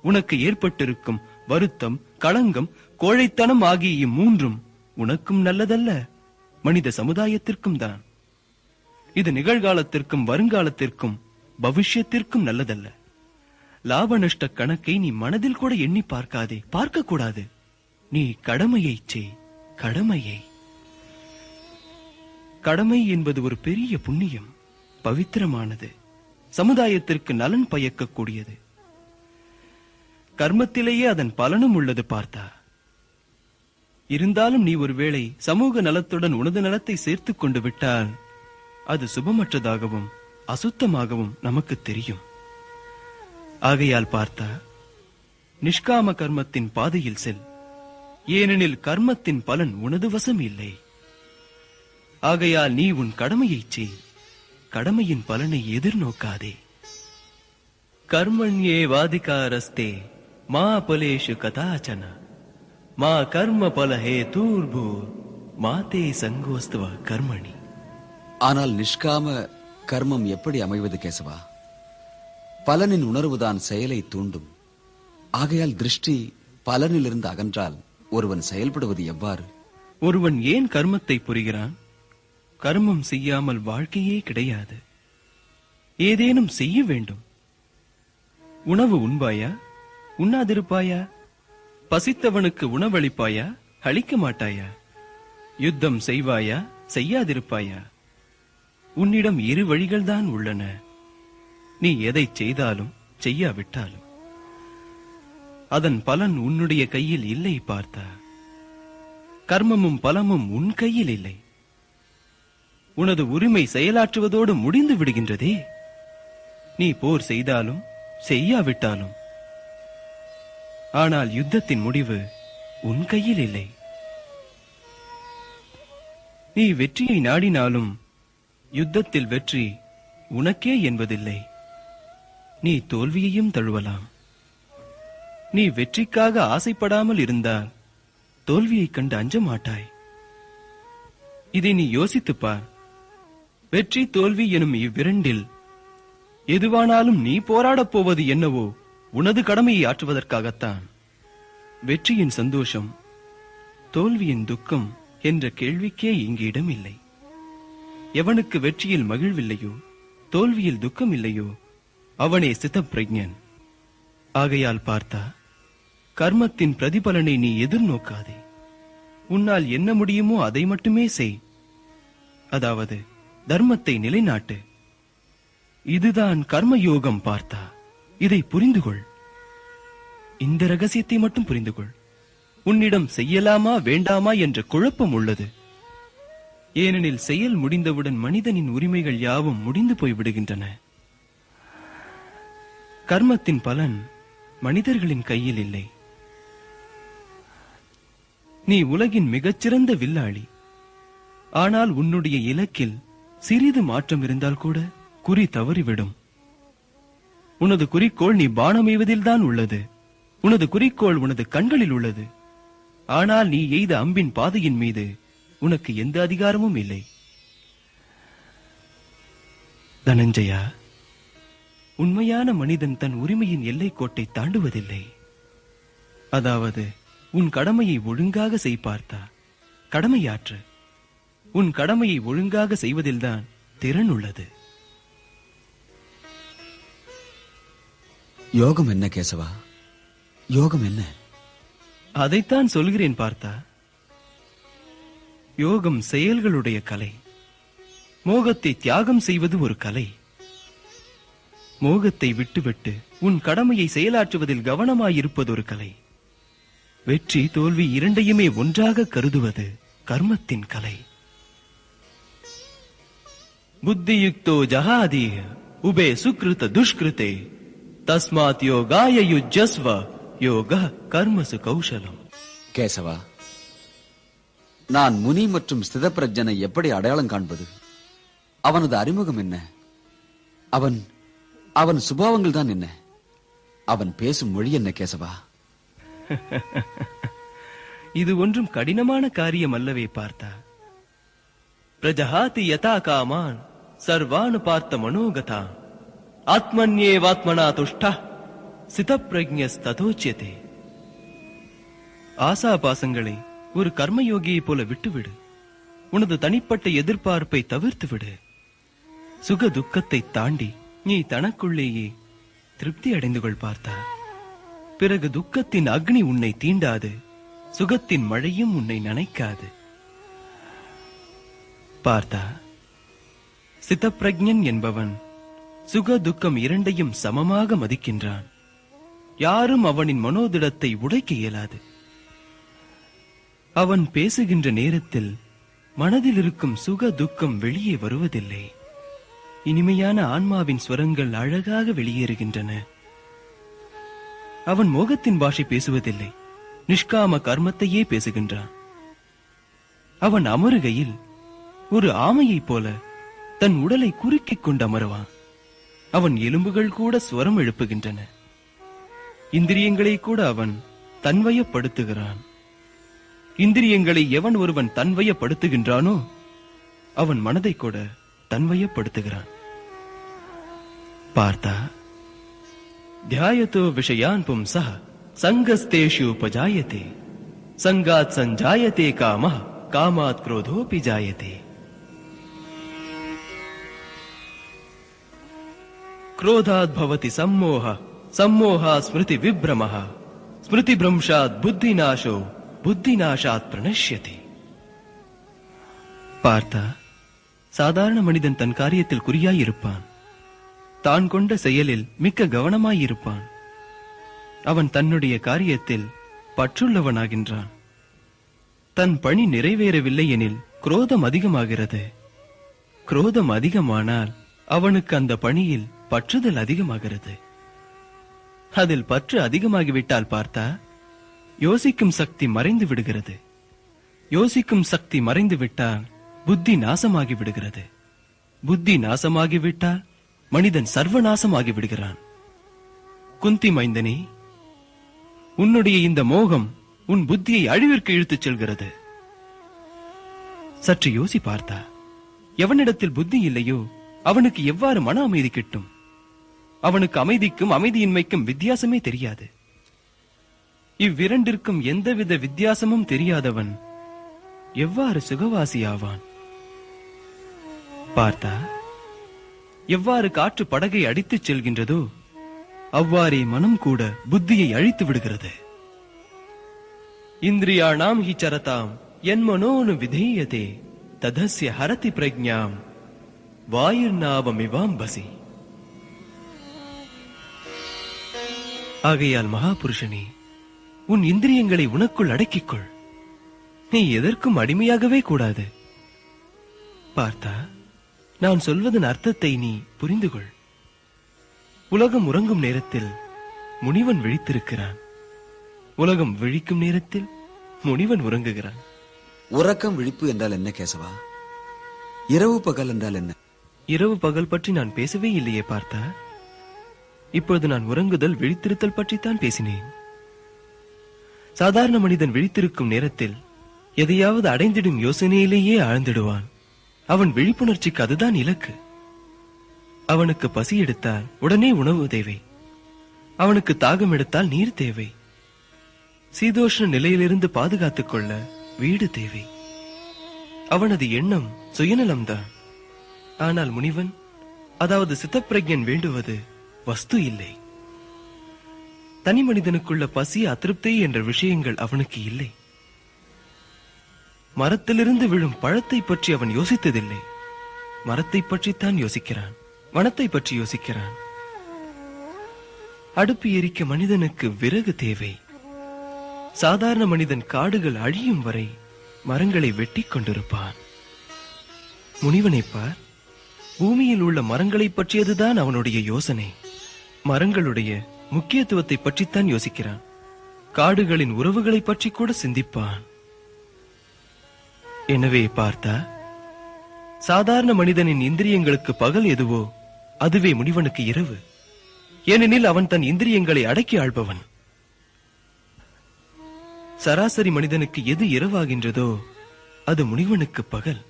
உனக்கு ஏற்பட்டிருக்கும் வருத்தம், களங்கம், கோழைத்தனம் ஆகிய இம்மூன்றும் உனக்கும் நல்லதல்ல, மனித சமுதாயத்திற்கும் தான். இது நிகழ்காலத்திற்கும் வருங்காலத்திற்கும் பவிஷ்யத்திற்கும் நல்லதல்ல. லாப நஷ்ட கணக்கை நீ மனதில் கூட எண்ணி பார்க்காதே, பார்க்க கூடாது. நீ கடமையை செய், கடமையை. கடமை என்பது ஒரு பெரிய புண்ணியம், பவித்திரமானது, சமுதாயத்திற்கு நலன் பயக்கக்கூடியது. கர்மத்திலேயே அதன் பலனும் உள்ளது பார்த்தா. இருந்தாலும் நீ ஒருவேளை சமூக நலத்துடன் உனது நலத்தை சேர்த்துக் கொண்டு விட்டால் அது சுபமற்றதாகவும் அசுத்தமாகவும் நமக்கு தெரியும். ஆகையால் பார்த்தா, நிஷ்காம கர்மத்தின் பாதையில் செல். ஏனெனில் கர்மத்தின் பலன் உனது வசம் இல்லை. ஆகையால் நீ உன் கடமையை செய், கடமையின் பலனை எதிர்நோக்காதே. கர்மண்யே வாதிகாரஸ்தே மா பலேஷு கதாச்சன மா கர்ம பலஹே தூர்பூர் மாதே சங்கோஸ்துவ கர்மணி. ஆனால் நிஷ்காம கர்மம் எப்படி அமைவது கேசவா? பலனின் உணர்வுதான் செயலை தூண்டும். ஆகையால் திருஷ்டி பலனிலிருந்து அகன்றால் ஒருவன் செயல்படுவது எவ்வாறு? ஒருவன் ஏன் கர்மத்தை புரிகிறான்? கர்மம் செய்யாமல் வாழ்க்கையே கிடையாது. ஏதேனும் செய்ய வேண்டும். உணவு உண்பாயா? உண்ணாதிருப்பாயா? பசித்தவனுக்கு உணவளிப்பாயா? அளிக்க மாட்டாயா? யுத்தம் செய்வாயா? செய்யாதிருப்பாயா? உன்னிடம் இரு வழிகள்தான் உள்ளன. நீ எதை செய்தாலும் செய்யாவிட்டாலும் அதன் பலன் உன்னுடைய கையில் இல்லை பார்த்தா. கர்மமும் பலமும் உன் கையில் இல்லை. உனது உரிமை செயலாற்றுவதோடு முடிந்து விடுகின்றதே. நீ போர் செய்தாலும் செய்யாவிட்டாலும். ஆனால் யுத்தத்தின் முடிவு உன் கையில் இல்லை. நீ வெற்றியை நாடினாலும் யுத்தத்தில் வெற்றி உனக்கே என்பதில்லை. நீ தோல்வியையும் தழுவலாம். நீ வெற்றிக்காக ஆசைப்படாமல் இருந்தால் தோல்வியைக் கண்டு அஞ்ச மாட்டாய். இதை நீ யோசித்துப் பார். வெற்றி தோல்வி எனும் இவ்விரண்டில் எதுவானாலும் நீ போராடப் போவது என்னவோ உனது கடமையை ஆற்றுவதற்காகத்தான். வெற்றியின் சந்தோஷம், தோல்வியின் துக்கம் என்ற கேள்விக்கே இங்கு இடமில்லை. எவனுக்கு வெற்றியில் மகிழ்வில்லையோ, தோல்வியில் துக்கம் இல்லையோ, அவனே சிதப்பிரஜ்ஞன். ஆகையால் பார்த்தா, கர்மத்தின் பிரதிபலனை நீ எதிர்நோக்காதே. உன்னால் என்ன முடியுமோ அதை மட்டுமே செய். அதாவது தர்மத்தை நிலைநாட்டு. இதுதான் கர்மயோகம். பார்த்தா, இதை புரிந்து கொள். இந்த ரகசியத்தை மட்டும் புரிந்து கொள். உன்னிடம் செய்யலாமா வேண்டாமா என்ற குழப்பம் உள்ளது. ஏனெனில் செயல் முடிந்தவுடன் மனிதனின் உரிமைகள் யாவும் முடிந்து போய்விடுகின்றன. கர்மத்தின் பலன் மனிதர்களின் கையில் இல்லை. நீ உலகின் மிகச்சிறந்த வில்லாளி. ஆனால் உன்னுடைய இலக்கில் சிறிது மாற்றம் இருந்தால் கூட குறி தவறிவிடும். உனது குறிக்கோள் நீ பானம் எய்வதில்தான் உள்ளது. உனது குறிக்கோள் உனது கண்களில் உள்ளது. ஆனால் நீ எய்த அம்பின் பாதையின் மீது உனக்கு எந்த அதிகாரமும் இல்லை. தனஞ்சயா, உண்மையான மனிதன் தன் உரிமையின் எல்லை கோட்டை தாண்டுவதில்லை. அதாவது உன் கடமையை ஒழுங்காக செய். பார்த்தா, கடமையாற்று. உன் கடமையை ஒழுங்காக செய்வதில்தான் திறன் உள்ளது. யோகம் என்ன கேசவா? யோகம் என்ன? அதைத்தான் சொல்கிறேன். பார்த்தா, யோகம் செயல்களுடைய கலை. மோகத்தை தியாகம் செய்வது ஒரு கலை. மோகத்தை விட்டுவிட்டு உன் கடமையை செயலாற்றுவதில் கவனமாயிருப்பது ஒரு கலை. வெற்றி தோல்வி இரண்டையுமே ஒன்றாக கருதுவது கர்மத்தின் கலை. புத்தியுக்தோ ஜஹாதீஹ உபே சுக்ருத துஷ்கிருதே தஸ்மாத் யோகாய யுஜ்ஜஸ்வ யோக கர்மசு கௌஷலம். கேசவா, நான் முனி மற்றும் ஸ்திதப்பிரஜனை எப்படி அடையாளம் காண்பது? அவனது அறிமுகம் என்ன? அவன் சுபாவங்கள் தான் என்ன? அவன் பேசும் மொழி என்ன கேசவா? இது ஒன்றும் கடினமான காரியம் அல்லவே. பார்த்தா, பிரஜஹாதி யதா காமான் சர்வான் பார்த்த மனோகதா ஆத்மன்யேவாத்மனா துஷ்டா சிதப்பிரஜ்ஞஸ்ததோச்யதே. ஆசாபாசங்களை ஒரு கர்மயோகியைப் போல விட்டுவிடு. உனது தனிப்பட்ட எதிர்பார்ப்பை தவிர்த்து விடு. சுக துக்கத்தை தாண்டி நீ தனக்குள்ளேயே திருப்தி அடைந்து கொள். பார்த்தா, பிறகு துக்கத்தின் அக்னி உன்னை தீண்டாது, சுகத்தின் மழையும் உன்னை நனைக்காது. பார்த்தா, சிதப்பிரஜ்ஞன் என்பவன் சுக துக்கம் இரண்டையும் சமமாக மதிக்கின்றான். யாரும் அவனின் மனோதிடத்தை உடைக்க இயலாது. அவன் பேசுகின்ற நேரத்தில் மனதில் இருக்கும் சுக துக்கம் வெளியே வருவதில்லை. இனிமையான ஆன்மாவின் ஸ்வரங்கள் அழகாக வெளியேறுகின்றன. அவன் மோகத்தின் பாஷை பேசுவதில்லை, நிஷ்காம கர்மத்தையே பேசுகின்றான். அவன் அமருகையில் ஒரு ஆமையைப் போல தன் உடலை குறுக்கிக் கொண்டு அமருவான். அவன் எலும்புகள் கூட ஸ்வரம் எழுப்புகின்றன. இந்திரியங்களை கூட அவன் தன்வயப்படுத்துகிறான். இந்திரியங்களை எவன் ஒருவன் தன்வயப்படுத்துகின்றானோ அவன் மனதை கூட தன்வயப்படுத்துகிறான். பார்த்தா, தியாயதோ விஷயான் பும்சः சங்கஸ்தேஷு உபஜாயதே சங்காத் சஞ்சாயதே காமः காமாத் क्रोधोऽपि जायते. क्रोधात् भवति सम्मोहः सम्मोहात् स्मृति विभ्रमः स्मृति भ्रंशात् बुद्धिनाशो बुद्धिनाशात् प्रणश्यते. பார்த்தா, சாதாரண மனிதன் தன் காரியத்தில் குறியாயிருப்பான். தான் கொண்ட செயலில் மிக்க கவனமாயிருப்பான். அவன் தன்னுடைய காரியத்தில் பற்றுள்ளவனாகின்றான். தன் பணி நிறைவேறவில்லை எனில் குரோதம் அதிகமாகிறது. குரோதம் அதிகமானால் அவனுக்கு அந்த பணியில் பற்றுதல் அதிகமாகிறது. அதில் பற்று அதிகமாகிவிட்டால் பார்த்தா, யோசிக்கும் சக்தி மறைந்து விடுகிறது. யோசிக்கும் சக்தி மறைந்து விட்டால் புத்தி நாசமாகி விடுகிறது. புத்தி நாசமாகிவிட்டால் மனிதன் சர்வநாசமாகி விடுகிறான். குந்தி மைந்தனே, உன்னுடைய இந்த மோகம் உன் புத்தியை அழிவிற்கு இழுத்துச் செல்கிறது. சற்று யோசி பார்த்தா, எவனிடத்தில் புத்தி இல்லையோ அவனுக்கு எவ்வாறு மன அமைதி கிட்டும்? அவனுக்கு அமைதிக்கும் அமைதியின்மைக்கும் வித்தியாசமே தெரியாது. இவ்விரண்டிற்கும் எந்தவித வித்தியாசமும் தெரியாதவன் எவ்வாறு சுகவாசியாவான்? பார்த்தா, எவ்வாறு காற்று படகை அடித்துச் செல்கின்றதோ அவ்வாறே மனம் கூட புத்தியை அழித்து விடுகிறது. இந்திரியாணாம் ஹி சரதாம் யன்மனோனு விதேயதே ததஸ்ய ஹரதி பிரக்ஞாம் வாயுர்நாவமிவாம்பசி. ஆகையால் மகாபுருஷனே, உன் இந்திரியங்களை உனக்குள் அடக்கிக்கொள். நீ எதற்கும் அடிமையாகவே கூடாது. பார்த்தா, நான் சொல்வதன் அர்த்தத்தை நீ புரிந்து கொள். உலகம் உறங்கும் நேரத்தில் முனிவன் விழித்திருக்கிறான். உலகம் விழிக்கும் நேரத்தில் முனிவன் உறங்குகிறான். உறக்கம் விழிப்பு என்றால் என்ன கேசவா? இரவு பகல் என்றால் என்ன? இரவு பகல் பற்றி நான் பேசவே இல்லையே பார்த்தா. இப்பொழுது நான் உறங்குதல் விழித்திருத்தல் பற்றித்தான் பேசினேன். சாதாரண மனிதன் விழித்திருக்கும் நேரத்தில் எதையாவது அடைந்திடும் யோசனையிலேயே ஆழ்ந்திடுவான். அவன் விழிப்புணர்ச்சிக்கு அதுதான் இலக்கு. அவனுக்கு பசி எடுத்தால் உடனே உணவு தேவை. அவனுக்கு தாகம் எடுத்தால் நீர் தேவை. சீதோஷ்ண நிலையிலிருந்து பாதுகாத்துக் கொள்ள வீடு தேவை. அவனது எண்ணம் சுயநலம்தான். ஆனால் முனிவன், அதாவது சித்தப்பிரக்ஞன் வேண்டுவது வஸ்து இல்லை. தனி மனிதனுக்குள்ள பசி, அதிருப்தி என்ற விஷயங்கள் அவனுக்கு இல்லை. மரத்திலிருந்து விழும் பழத்தை பற்றி அவன் யோசித்ததில்லை. மரத்தை பற்றித்தான் யோசிக்கிறான். வனத்தை பற்றி யோசிக்கிறான். அடுப்பு எரிக்க மனிதனுக்கு விறகு தேவை. சாதாரண மனிதன் காடுகள் அழியும் வரை மரங்களை வெட்டிக் கொண்டிருப்பான். முனிவனை பார், பூமியில் உள்ள மரங்களை பற்றியதுதான் அவனுடைய யோசனை. மரங்களுடைய முக்கியத்துவத்தை பற்றித்தான் யோசிக்கிறான். காடுகளின் உறவுகளை பற்றி கூட சிந்திப்பான். எனவே பார்த்தா, சாதாரண மனிதனின் இந்திரியங்களுக்கு பகல் எதுவோ அதுவே முனிவனுக்கு இரவு. ஏனெனில் அவன் தன் இந்திரியங்களை அடக்கி ஆள்பவன். சராசரி மனிதனுக்கு எது இரவாகின்றதோ அது முனிவனுக்கு பகல்.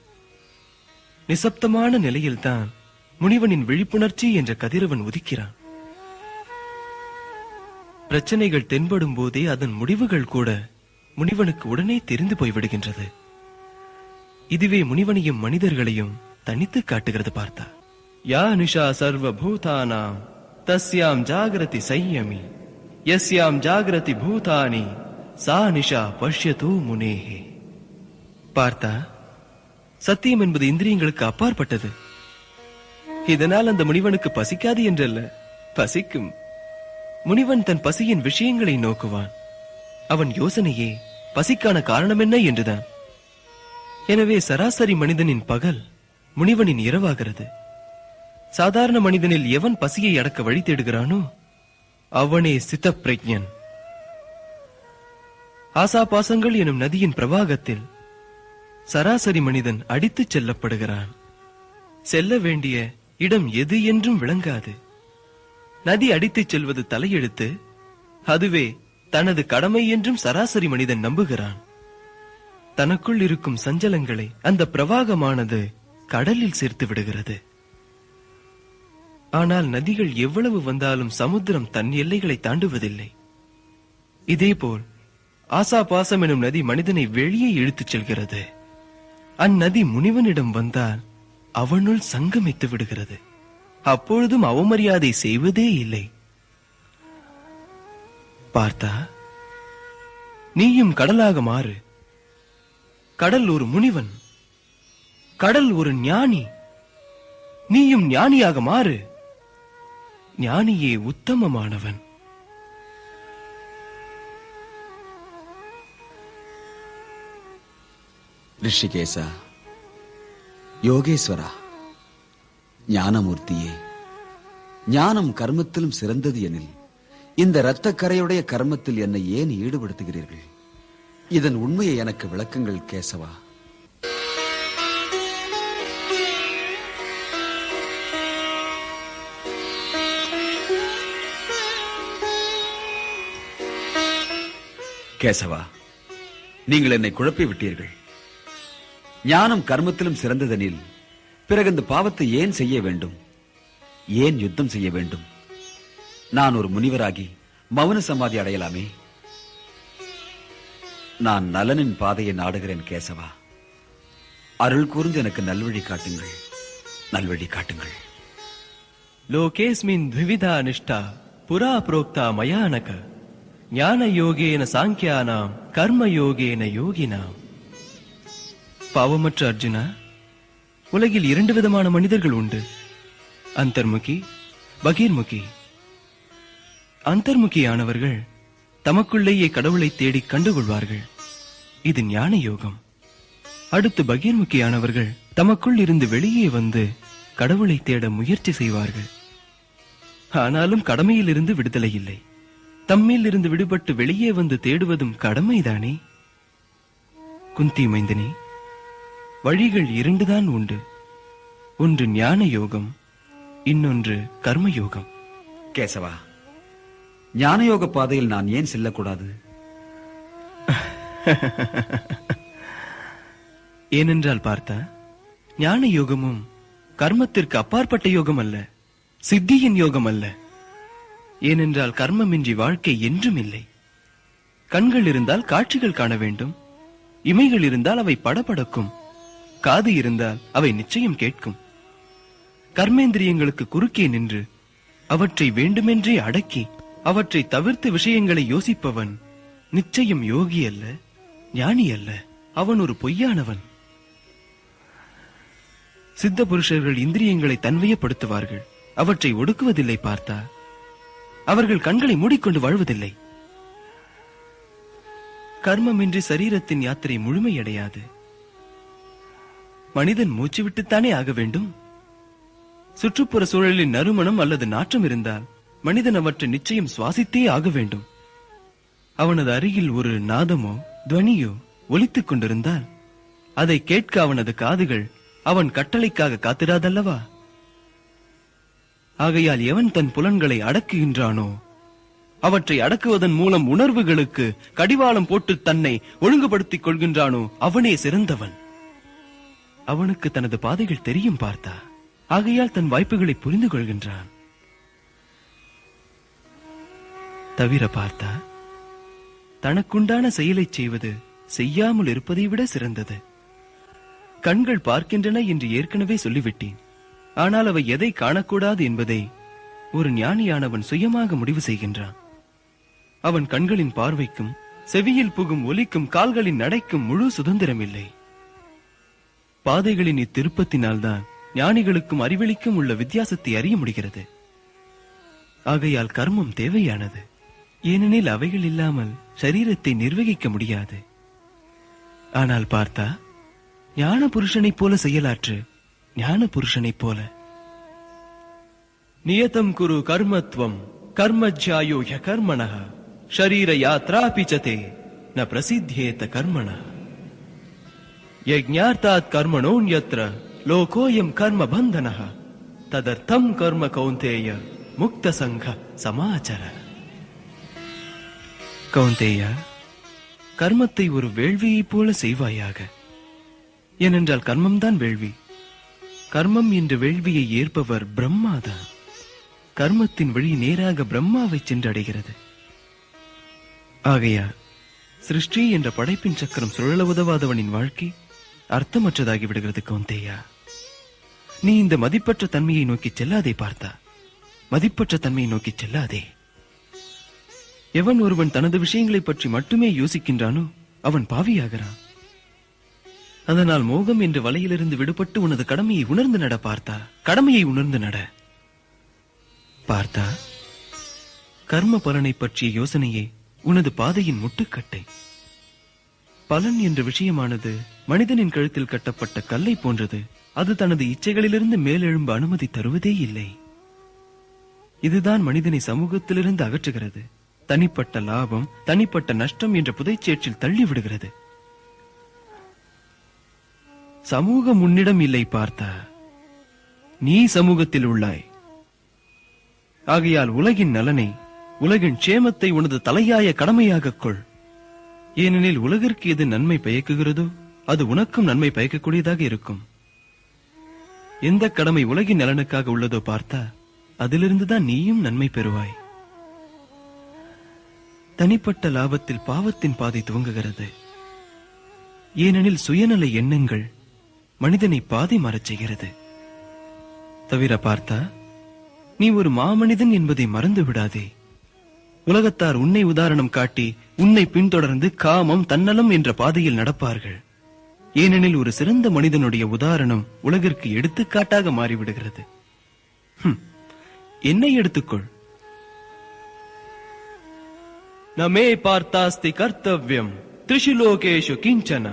நிசப்தமான நிலையில்தான் முனிவனின் விழிப்புணர்ச்சி என்ற கதிரவன் உதிக்கிறான். பிரச்சனைகள் தென்படும் போதே அதன் முடிவுகள் கூட முனிவனுக்கு உடனே தெரிந்து போய்விடுகின்றது. இதுவே முனிவனையும் மனிதர்களையும் தனித்து காட்டுகிறது பார்த்தா. யா நிஷா சர்வ பூதானாம் தஸ்யாம் ஜாகிரதி சையமி யஸ்யாம் ஜாகிரதி பூதானி சா நிஷா பஷ்யதோ முனேஹே. பார்த்தா, சத்தியம் என்பது இந்திரியங்களுக்கு அப்பாற்பட்டது. இதனால் அந்த முனிவனுக்கு பசிக்காது என்றல்ல, பசிக்கும். முனிவன் தன் பசியின் விஷயங்களை நோக்குவான். அவன் யோசனையே பசிக்கான காரணம் என்ன என்றுதான். எனவே சராசரி மனிதனின் பகல் முனிவனின் இரவாகிறது. சாதாரண மனிதனில் எவன் பசியை அடக்க வழி தேடுகிறானோ அவனே சித்தப்பிரக்ஞன். ஆசாபாசங்கள் எனும் நதியின் பிரவாகத்தில் சராசரி மனிதன் அடித்துச் செல்லப்படுகிறான். செல்ல வேண்டிய இடம் எது என்றும் விளங்காது. நதி அடித்துச் செல்வது தலையெழுத்து. அதுவே தனது கடமை என்றும் சராசரி மனிதன் நம்புகிறான். தனக்குள் இருக்கும் சஞ்சலங்களை அந்த பிரவாகமானது கடலில் சேர்த்து விடுகிறது. ஆனால் நதிகள் எவ்வளவு வந்தாலும் சமுத்திரம் தன் எல்லைகளை தாண்டுவதில்லை. இதேபோல் ஆசாபாசம் எனும் நதி மனிதனை வெளியே இழுத்துச் செல்கிறது. அந்நதி முனிவனிடம் வந்தால் அவனுள் சங்கமித்து விடுகிறது. அப்பொழுதும் அவமரியாதை செய்வதே இல்லை. பார்த்தா, நீயும் கடலாக மாறு. கடல் ஒரு முனிவன், கடல் ஒரு ஞானி. நீயும் ஞானியாக மாறு. ஞானியே உத்தமமானவன். ரிஷிகேசா, யோகேஸ்வரா, ஞானமூர்த்தியே, ஞானம் கர்மத்திலும் சிறந்தது எனில் இந்த இரத்தக்கரையுடைய கர்மத்தில் என்னை ஏன் ஈடுபடுத்துகிறீர்கள்? இதன் உண்மையை எனக்கு விளக்குங்கள் கேசவா. கேசவா, நீங்கள் என்னை குழப்பி விட்டீர்கள். ஞானம் கர்மத்திலும் சிறந்ததெனில் பிறகு இந்த பாவத்தை ஏன் செய்ய வேண்டும்? ஏன் யுத்தம் செய்ய வேண்டும்? நான் ஒரு முனிவராகி மௌன சமாதி அடையலாமே. நான் நலனின் பாதையை நாடுகிறேன் கேசவா. அருள் கூர்ந்து எனக்கு நல்வழி காட்டுங்கள், நல்வழி காட்டுங்கள். லோகேஸ்மின் த்விவிதா நிஷ்டா புரா புரோக்தா மயானக ஞான யோகேன சாங்கியானாம் கர்ம யோகேன யோகினாம். பாவமற்ற அர்ஜுனா, உலகில் 2 விதமான மனிதர்கள் உண்டு, அந்தர்முகி, பகீர்முகி. அந்தர்முகியானவர்கள் தமக்குள்ளேயே கடவுளை தேடி கண்டுகொள்வார்கள், இது ஞான யோகம். அடுத்து பகீர்முகியானவர்கள் தமக்குள் இருந்து வெளியே வந்து கடவுளை தேட முயற்சி செய்வார்கள். ஆனாலும் கடமையில் இருந்து விடுதலை இல்லை. தம்மில் இருந்து விடுபட்டு வெளியே வந்து தேடுவதும் கடமைதானே. குந்தி மைந்தனே, வழிகள் 2 தான் உண்டு. ஒன்று ஞான யோகம், இன்னொன்று கர்மயோகம். கேசவா, ஞானயோக பாதையில் நான் ஏன் செல்லக்கூடாது? ஏனென்றால் பார்த்தா, ஞான யோகமும் கர்மத்திற்கு அப்பாற்பட்ட யோகம் அல்ல, சித்தியின் யோகம் அல்ல. ஏனென்றால் கர்மமின்றி வாழ்க்கை என்றும் இல்லை. கண்கள் இருந்தால் காட்சிகள் காண வேண்டும், இமைகள் இருந்தால் அவை படபடக்கும், காது இருந்தால் அவை நிச்சயம் கேட்கும். கர்மேந்திரியங்களுக்கு குறுக்கே நின்று அவற்றை வேண்டுமென்றே அடக்கி அவற்றை தவிர்த்து விஷயங்களை யோசிப்பவன் நிச்சயம் யோகி அல்ல, ஞானி அல்ல, அவன் ஒரு பொய்யானவன். சித்த புருஷர்கள் இந்திரியங்களை தன்வயப்படுத்துவார்கள், அவற்றை ஒடுக்குவதில்லை. பார்த்தா, அவர்கள் கண்களை மூடிக்கொண்டு வாழ்வதில்லை. கர்மமின்றி சரீரத்தின் யாத்திரை முழுமையடையாது. மனிதன் மூச்சு விட்டுத்தானே ஆக வேண்டும். சுற்றுப்புற சூழலின் நறுமணம் அல்லது நாற்றம் இருந்தால் மனிதன் அவற்றை நிச்சயம் சுவாசித்தே ஆக வேண்டும். அவனது அருகில் ஒரு நாதமோ துவனியோ ஒலித்துக் கொண்டிருந்தால் அதை கேட்க அவனது காதுகள் அவன் கட்டளைக்காக காத்திராதல்லவா? ஆகையால் எவன் தன் புலன்களை அடக்குகின்றானோ, அவற்றை அடக்குவதன் மூலம் உணர்வுகளுக்கு கடிவாளம் போட்டு தன்னை ஒழுங்குபடுத்திக் கொள்கின்றானோ, அவனே சிறந்தவன். அவனுக்கு தனது பாதைகள் தெரியும் பார்த்தா, ஆகையால் தன் வாய்ப்புகளை புரிந்து கொள்கின்றான். தவிர பார்த்தா, தனக்குண்டான செயலை செய்வது செய்யாமல் இருப்பதை விட சிறந்தது. கண்கள் பார்க்கின்றன என்று ஏற்கனவே சொல்லிவிட்டேன். ஆனால் அவை எதை காணக்கூடாது என்பதை ஒரு ஞானியானவன் சுயமாக முடிவு செய்கின்றான். அவன் கண்களின் பார்வைக்கும் செவியில் புகும் ஒலிக்கும் கால்களின் நடைக்கும் முழு சுதந்திரம் இல்லை. பாதைகளின் இத்திருப்பத்தினால்தான் ஞானிகளுக்கும் அறிவெளிக்கும் உள்ள வித்தியாசத்தை அறிய முடிகிறது. ஆகையால் கர்மம் தேவையானது. ஏனெனில் அவைகள் இல்லாமல் சரீரத்தை நிர்வகிக்க முடியாது. ஆனால் பார்த்தா, ஞான புருஷனைப் போல செயலாற்று, ஞான புருஷனைப் போல. நியதம் குரு கர்மத்வம் கர்மஜ்யாயோ ஹ்யகர்மணः ஷரீர யாத்ராபி சதே ந பிரசித்யேத கர்மணः யஜ்ஞார்த்தாத் கர்மணோன்யத்ர லோகோயம் கர்ம பந்தனः ததர்த்தம் கர்ம கௌந்தேய முக்த சங்க சமாச்சர. கௌந்தேயா, கர்மத்தை ஒரு வேள்வியைப் போல செய்வாயாக. ஏனென்றால் கர்மம்தான் வேள்வி. கர்மம் என்ற வேள்வியை ஏற்பவர் பிரம்மாதான். கர்மத்தின் வழி நேராக பிரம்மாவை சென்றடைகிறது. ஆகையால் சிருஷ்டி என்ற படைப்பின் சக்கரம் சுழல உதவாதவனின் வாழ்க்கை அர்த்தமற்றதாகி விடுகிறது. கௌந்தேயா, நீ இந்த மதிப்பற்ற தன்மையை நோக்கி செல்லாதே. பார்த்தா, மதிப்பற்ற தன்மையை நோக்கி செல்லாதே. எவன் ஒருவன் தனது விஷயங்களை பற்றி மட்டுமே யோசிக்கின்றானோ அவன் பாவியாகிறான். அதனால் மோகம் என்ற வலையிலிருந்து விடுபட்டு உனது கடமையை உணர்ந்து நட. பார்த்தா, கடமையை உணர்ந்து நட. பார்த்தா, கர்ம பலனை பற்றிய யோசனையே உனது பாதையின் முட்டுக்கட்டை. பலன் என்ற விஷயமானது மனிதனின் கழுத்தில் கட்டப்பட்ட கல்லை போன்றது. அது தனது இச்சைகளிலிருந்து மேலெழும்ப அனுமதி தருவதே இல்லை. இதுதான் மனிதனை சமூகத்திலிருந்து அகற்றுகிறது. தனிப்பட்ட லாபம், தனிப்பட்ட நஷ்டம் என்ற புதைச்சேற்றில் தள்ளிவிடுகிறது. சமூகம் உன்னிடம் இல்லை. பார்த்தா, நீ சமூகத்தில் உள்ளாய். ஆகையால் உலகின் நலனை, உலகின் க்ஷேமத்தை உனது தலையாய கடமையாகக் கொள். ஏனெனில் உலகிற்கு எது நன்மை பயக்குகிறதோ அது உனக்கும் நன்மை பயக்கக்கூடியதாக இருக்கும். எந்த கடமை உலகின் நலனுக்காக உள்ளதோ பார்த்தா அதிலிருந்துதான் நீயும் நன்மை பெறுவாய். தனிப்பட்ட லாபத்தில் பாவத்தின் பாதை துவங்குகிறது. ஏனெனில் சுயநல எண்ணங்கள் மனிதனை பாதை மாறச் செய்கிறது. தவிர பார்த்தா நீ ஒரு மாமனிதன் என்பதை மறந்து விடாதே. உலகத்தார் உன்னை உதாரணம் காட்டி உன்னை பின்தொடர்ந்து காமம் தன்னலம் என்ற பாதையில் நடப்பார்கள். ஏனெனில் ஒரு சிறந்த மனிதனுடைய உதாரணம் உலகிற்கு எடுத்துக்காட்டாக மாறிவிடுகிறது. என்னை எடுத்துக்கொள். நமே பார்த்தாஸ்தி கர்த்தவ்யம் த்ரிஷு லோகேஷு கிஞ்சன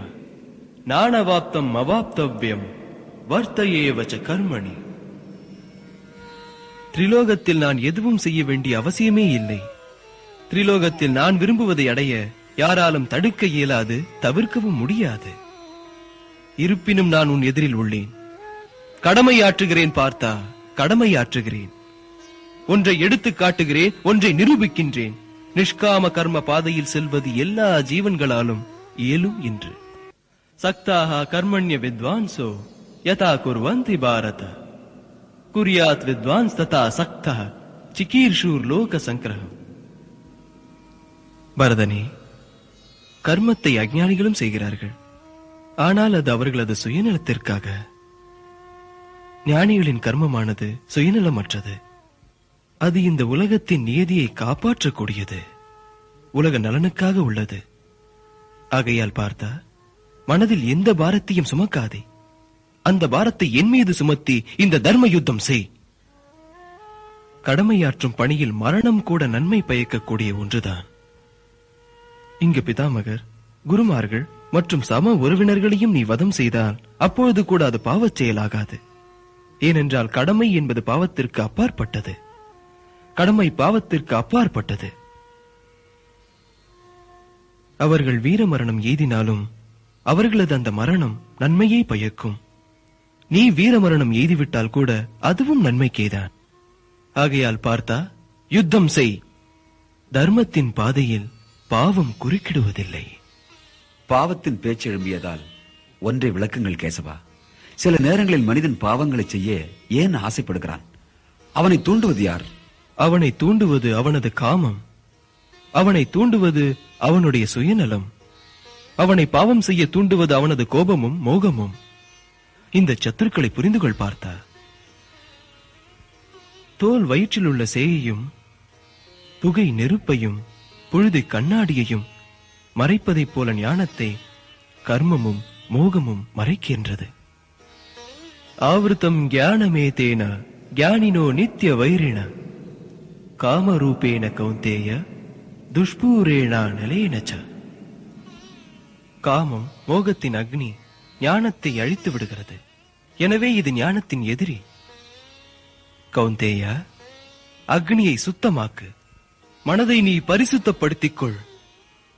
நானவாப்தம் அவாப்தவ்யம் வர்த்தயேவச கர்மணி. திரிலோகத்தில் நான் எதுவும் செய்ய வேண்டிய அவசியமே இல்லை. திரிலோகத்தில் நான் விரும்புவதை அடைய யாராலும் தடுக்க இயலாது, தவிர்க்கவும் முடியாது. இருப்பினும் நான் உன் எதிரில் உள்ளேன். கடமை ஆற்றுகிறேன் பார்த்தா, கடமை ஆற்றுகிறேன். ஒன்றை எடுத்து காட்டுகிறேன், ஒன்றை நிரூபிக்கின்றேன். நிஷ்காம கர்ம பாதையில் செல்வது எல்லா ஜீவன்களாலும் இயலும் என்று. சக்தாக கர்மண்ய வித்வான்சோ யதா குர்வந்தி பாரத குர்யாத் வித்வான்ஸ் ததா சக்தः சிகீர்ஷூர் லோக சங்கிரஹம். பரதனே, கர்மத்தை அஞ்ஞானிகளும் செய்கிறார்கள். ஆனால் அது அவர்களது சுயநலத்திற்காக. ஞானிகளின் கர்மமானது சுயநலமற்றது. அது இந்த உலகத்தின் நியதியை காப்பாற்றக்கூடியது, உலக நலனுக்காக உள்ளது. ஆகையால் பார்த்தா மனதில் எந்த பாரத்தையும் சுமக்காதே. அந்த பாரத்தை என் மீது சுமத்தி இந்த தர்ம யுத்தம் செய். கடமையாற்றும் பணியில் மரணம் கூட நன்மை பயக்கக்கூடிய ஒன்றுதான். இங்கு பிதாமகர், குருமார்கள் மற்றும் சம உறவினர்களையும் நீ வதம் செய்தால் அப்பொழுது கூட அது பாவச் செயலாகாது. ஏனென்றால் கடமை என்பது பாவத்திற்கு அப்பாற்பட்டது. கடமை பாவத்திற்கு அப்பாற்பட்டது. அவர்கள் வீர மரணம் எய்தினாலும் அவர்களது அந்த மரணம் நன்மையை பயக்கும். நீ வீர மரணம் எய்திவிட்டால் கூட அதுவும் நன்மைக்கேதான். ஆகையால் பார்த்தா, யுத்தம் செய். தர்மத்தின் பாதையில் பாவம் குறுக்கிடுவதில்லை. பாவத்தின் பேச்சு எழும்பியதால் ஒன்றை விளக்குங்கள் கேசவா. சில நேரங்களில் மனிதன் பாவங்களை செய்ய ஏன் ஆசைப்படுகிறான்? அவனை தூண்டுவது யார்? அவனை தூண்டுவது அவனது காமம். அவனை தூண்டுவது அவனுடைய சுயநலம். அவனை பாவம் செய்ய தூண்டுவது அவனது கோபமும் மோகமும். இந்த சத்துருக்களை புரிந்து கொள் பார்த்தா. தோல் வயிற்றில் உள்ள சேயையும் புகை நெருப்பையும் புழுதி கண்ணாடியையும் மறைப்பதைப் போல ஞானத்தை கர்மமும் மோகமும் மறைக்கின்றது. ஆவருத்தம் ஞானமே தேன ஞானினோ நித்திய வைரிண காமரூபேன கௌந்தேய துஷ்பூரேணா நலேனச்ச. காமம் மோகத்தின் அக்னி ஞானத்தை அழித்து விடுகிறது. எனவே இது ஞானத்தின் எதிரி. கௌந்தேயா, அக்னியை சுத்தமாக்கு. மனதை நீ பரிசுத்தப்படுத்திக் கொள்.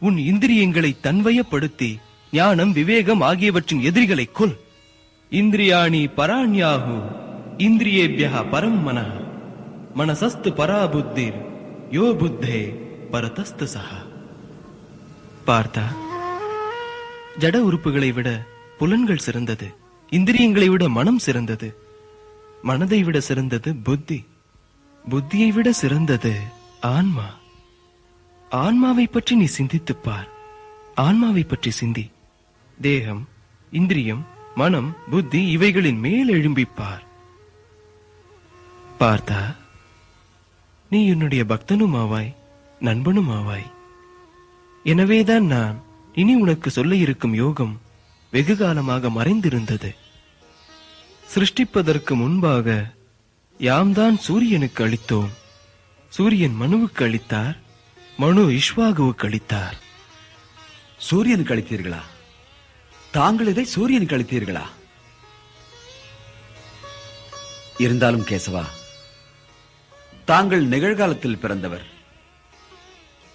உன் இந்திரியங்களை தன்வயப்படுத்தி ஞானம் விவேகம் ஆகியவற்றின் எதிரிகளை கொல். இந்திரியாணி பராண்யாஹு இந்திரியேபியஹ பரம் மனஹ மனசஸ்து பராபுத்திர் யோ புத்தே பரதஸ்து சஹா. பார்த்தா, ஜட உறுப்புகளை விட புலன்கள் சிறந்தது. இந்திரியங்களை விட மனம் சிறந்தது. மனதை விட சிறந்தது புத்தி. புத்தியை விட சிறந்தது ஆன்மா. ஆன்மாவை பற்றி நீ சிந்தித்துப் பார். ஆன்மாவை பற்றி சிந்தி. தேகம், இந்திரியம், மனம், புத்தி இவைகளின் மேல் எழும்பிப்பார். பார்த்தா, நீ என்னுடைய பக்தனும் ஆவாய், நண்பனும் ஆவாய். எனவேதான் நான் இனி உனக்கு சொல்ல இருக்கும் யோகம் வெகு காலமாக மறைந்திருந்தது. சிருஷ்டிப்பதற்கு முன்பாக யாம்தான் சூரியனுக்கு அளித்தோம். சூரியன் மனுவுக்கு அளித்தார், மனு இஷ்வாகுவுக்கு அளித்தார். சூரியனுக்கு அளித்தீர்களா? தாங்கள் இதை சூரியனுக்கு அளித்தீர்களா? இருந்தாலும் கேசவா, தாங்கள் நிகழ்காலத்தில் பிறந்தவர்.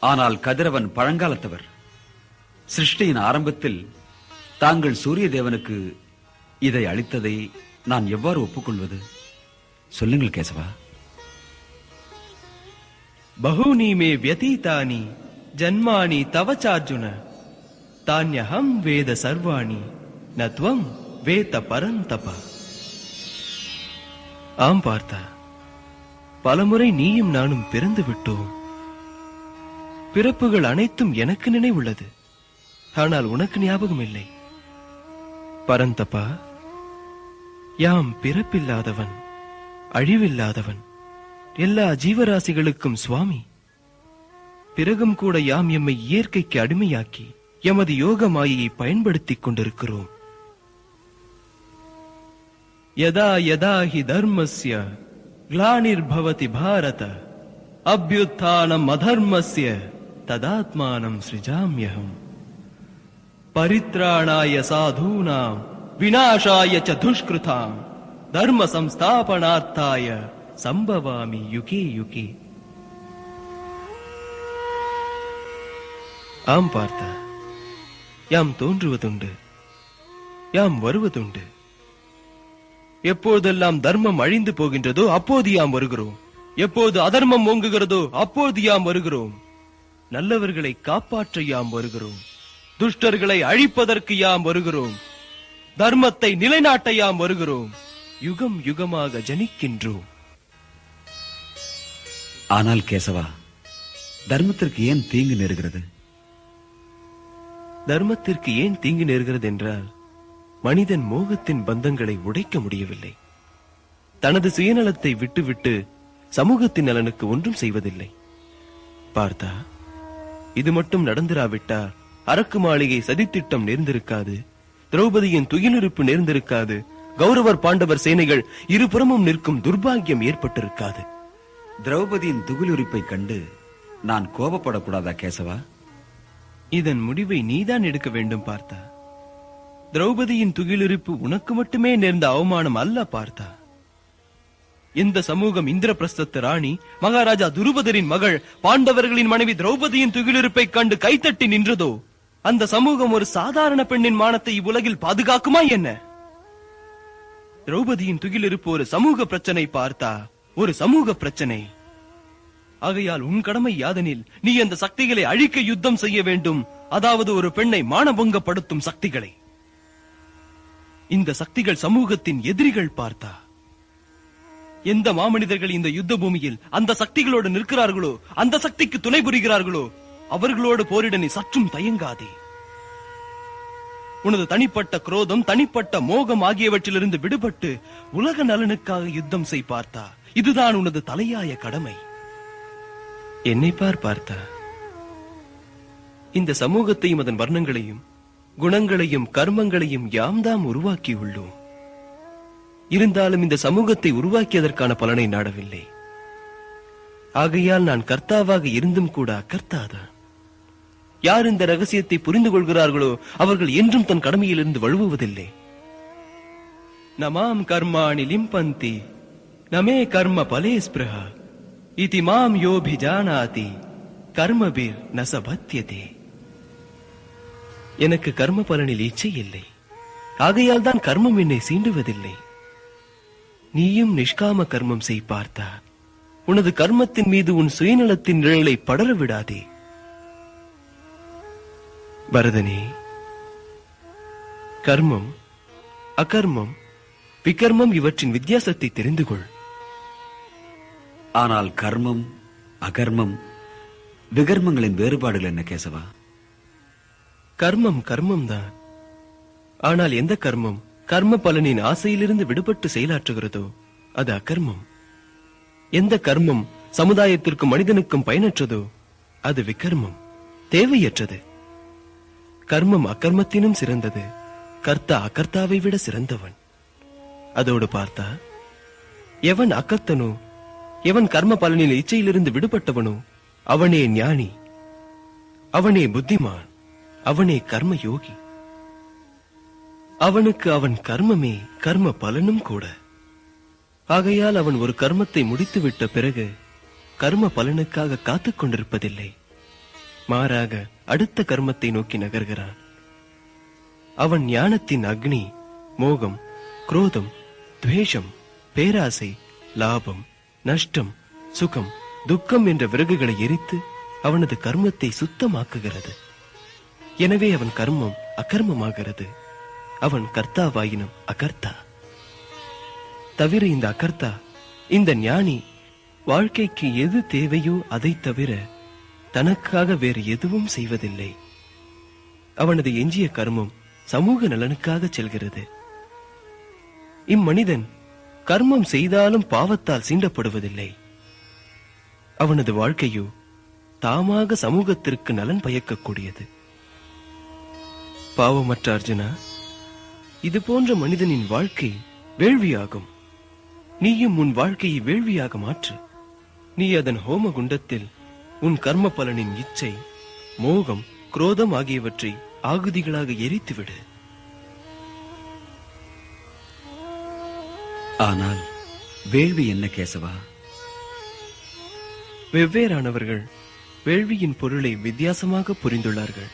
ஆனால் கதிரவன் பழங்காலத்தவர். சிருஷ்டியின் ஆரம்பத்தில் தாங்கள் சூரிய தேவனுக்கு இதை அளித்ததை நான் எவ்வாறு ஒப்புக்கொள்வது? சொல்லுங்கள் கேசவா. பஹூனி மே வியதீதானி ஜன்மானி தவ சார்ஜுன தான்யஹம் வேத சர்வாணி நத்வம் வேத பரந்தப. ஆம் பார்த்தா, பலமுறை நீயும் நானும் பிறந்து விட்டோம். பிறப்புகள் அனைத்தும் எனக்கு நினைவுள்ளது, ஆனால் உனக்கு ஞாபகம் இல்லை. பரந்தபா, யாம் பிறப்பில்லாதவன், அழிவில்லாதவன், எல்லா ஜீவராசிகளுக்கும் சுவாமி. பிறகும் கூட யாம் எம்மை இயற்கைக்கு அடிமையாக்கி எமது யோக மாயையை பயன்படுத்திக் கொண்டிருக்கிறோம். யதா யதா ஹி தர்மஸ்ய க்ளானிர்பவதி பாரத அப்யுத்தானம் அதர்மஸ்ய ததாத்மானம் ஸ்ருஜாம்யஹம். பரித்ராணாய சாதூனாம் விநாசாய ச துஷ்கிருதாம் தர்ம சம்ஸ்தாபனார்த்தாய சம்பவாமி யுகே யுகே. ஆம் பார்த்தா, யாம் தோன்றுவதுண்டு, யாம் வருவதுண்டு. எப்போதெல்லாம் தர்மம் அழிந்து போகின்றதோ அப்போது யாம் வருகிறோம். எப்போது அதர்மம் ஓங்குகிறதோ அப்போது யாம் வருகிறோம். நல்லவர்களை காப்பாற்ற யாம் வருகிறோம். துஷ்டர்களை அழிப்பதற்கு யாம் வருகிறோம். தர்மத்தை நிலைநாட்ட யாம் வருகிறோம். யுகம் யுகமாக ஜனிக்கின்றோம். ஆனால் கேசவா, தர்மத்திற்கு ஏன் தீங்கு நேருகிறது? தர்மத்திற்கு ஏன் தீங்கு நேர்கிறது என்றால், மனிதன் மோகத்தின் பந்தங்களை உடைக்க முடியவில்லை. தனது சுயநலத்தை விட்டுவிட்டு சமூகத்தின் நலனுக்கு ஒன்றும் செய்வதில்லை. பார்த்தா, இது மட்டும் நடந்திராவிட்டால் அரக்கு மாளிகை சதித்திட்டம் நேர்ந்திருக்காது, திரௌபதியின் துயிலிருப்பு நேர்ந்திருக்காது, கௌரவர் பாண்டவர் சேனைகள் இருபுறமும் நிற்கும் துர்பாகியம் ஏற்பட்டிருக்காது. திரௌபதியின் துகிலுரிப்பை கண்டு நான் கோபப்படக்கூடாதா கேசவா? இதன் முடிவை நீதான் எடுக்க வேண்டும் பார்த்தா. திரௌபதியின் துகிலுரிப்பு உனக்கு மட்டுமே நேர்ந்த அவமானம் அல்ல பார்த்தா. இந்த சமூகம் இந்திரபிரஸ்தத்த ராணி மகாராஜா துருபதரின் மகள் பாண்டவர்களின் மனைவி திரௌபதியின் துகிலுரிப்பை கண்டு கைத்தட்டி நின்றதோ, அந்த சமூகம் ஒரு சாதாரண பெண்ணின் மானத்தை இவ்வுலகில் பாதுகாக்குமா என்ன? திரௌபதியின் துகிலுரிப்பு ஒரு சமூக பிரச்சனை பார்த்தா, ஒரு சமூக பிரச்சனை. ஆகையால் உன் கடமை யாதெனில், நீ அந்த சக்திகளை அழிக்க யுத்தம் செய்ய வேண்டும். அதாவது ஒரு பெண்ணை மானபங்கப்படுத்தும் சக்திகளை. இந்த சக்திகள் சமூகத்தின் எதிரிகள் பார்த்தா. எந்த மாமனிதர்கள் இந்த யுத்த பூமியில் அந்த சக்திகளோடு நிற்கிறார்களோ, அந்த சக்திக்கு துணை புரிகிறார்களோ, அவர்களோடு போரிட நீ சற்றும் தயங்காதே. உனது தனிப்பட்ட குரோதம், தனிப்பட்ட மோகம் ஆகியவற்றிலிருந்து விடுபட்டு உலக நலனுக்காக யுத்தம் செய் பார்த்தா. இதுதான் உனது தலையாய கடமை. என்னை பார்த்தா, இந்த சமூகத்தையும் அதன் வர்ணங்களையும் குணங்களையும் கர்மங்களையும் யாம் தாம் உருவாக்கியுள்ளோம். இருந்தாலும் இந்த சமூகத்தை உருவாக்கியதற்கான பலனை நாடவில்லை. ஆகையால் நான் கர்த்தாவாக இருந்தும் கூட அகர்த்தாதான். யார் இந்த ரகசியத்தை புரிந்து கொள்கிறார்களோ அவர்கள் என்றும் தன் கடமையிலிருந்து வழுவுவதில்லை. நமாம் கர்மாணி லிம்பந்தி நமே கர்ம பலே ஸ்பிருஹா இதி மாம் யோபிஜானாதி கர்மபிர் நசபத்யதே. எனக்கு கர்ம பலனில் இச்சை இல்லை, ஆகையால் தான் கர்மம் என்னை சீண்டுவதில்லை. நீயும் நிஷ்காம கர்மம் செய் பார்த்தா. உனது கர்மத்தின் மீது உன் சுயநலத்தின் நிழலை படர விடாதே. பரதனே, கர்மம், அகர்மம், விகர்மம் இவற்றின் வித்தியாசத்தை தெரிந்து கொள். ஆனால் கர்மம், அகர்மம், விகர்மங்களின் வேறுபாடுகள் என்ன கேசவா? கர்மம் கர்மம் தான். ஆனால் எந்த கர்மம் கர்ம பலனின் ஆசையிலிருந்து விடுபட்டு செயலாற்றுகிறதோ அது அகர்மம். எந்த கர்மம் சமுதாயத்திற்கும் மனிதனுக்கும் பயனற்றதோ அது விகர்மம், தேவையற்றது. கர்மம் அகர்மத்தினும் சிறந்தது, கர்த்தா அகர்த்தாவை விட சிறந்தவன். அதோடு பார்த்தா, எவன் அகர்த்தனோ, எவன் கர்ம பலனின் இச்சையிலிருந்து விடுபட்டவனோ அவனே ஞானி, அவனே புத்திமான், அவனே கர்ம யோகி. அவனுக்கு அவன் கர்மமே கர்ம பலனும் கூட. ஆகையால் அவன் ஒரு கர்மத்தை முடித்துவிட்ட பிறகு கர்ம பலனுக்காக காத்துக் கொண்டிருப்பதில்லை. மாறாக அடுத்த கர்மத்தை நோக்கி நகர்கிறான். அவன் ஞானத்தின் அக்னி, மோகம், குரோதம், துவேஷம், பேராசை, லாபம், நஷ்டம், சுகம், துக்கம் என்ற விறகுகளை எரித்து அவனது கர்மத்தை சுத்தமாக்குகிறது. எனவே அவன் கர்மம் அகர்மமாகிறது. அவன் கர்த்தாவாயினும் அகர்த்தா. தவிர இந்த அகர்த்தா, இந்த ஞானி வாழ்க்கைக்கு எது தேவையோ அதை தவிர தனக்காக வேறு எதுவும் செய்வதில்லை. அவனது எஞ்சிய கர்மம் சமூக நலனுக்காக செல்கிறது. இம்மனிதன் கர்மம் செய்தாலும் பாவத்தால் சீண்டப்படுவதில்லை. அவனது வாழ்க்கையோ தாமாக சமூகத்திற்கு நலன் பயக்கக்கூடியது. பாவமற்ற அர்ஜுனா, இது போன்ற மனிதனின் வாழ்க்கை வேள்வியாகும். நீயும் உன் வாழ்க்கையை வேள்வியாக மாற்று. நீ அதன் ஹோம குண்டத்தில் உன் கர்ம பலனின் இச்சை, மோகம், குரோதம் ஆகியவற்றை ஆகுதிகளாக எரித்துவிடு. ஆனால் வேள்வி என்ன கேசவா? வெவ்வேறானவர்கள் வேள்வியின் பொருளை வித்தியாசமாக புரிந்துள்ளார்கள்.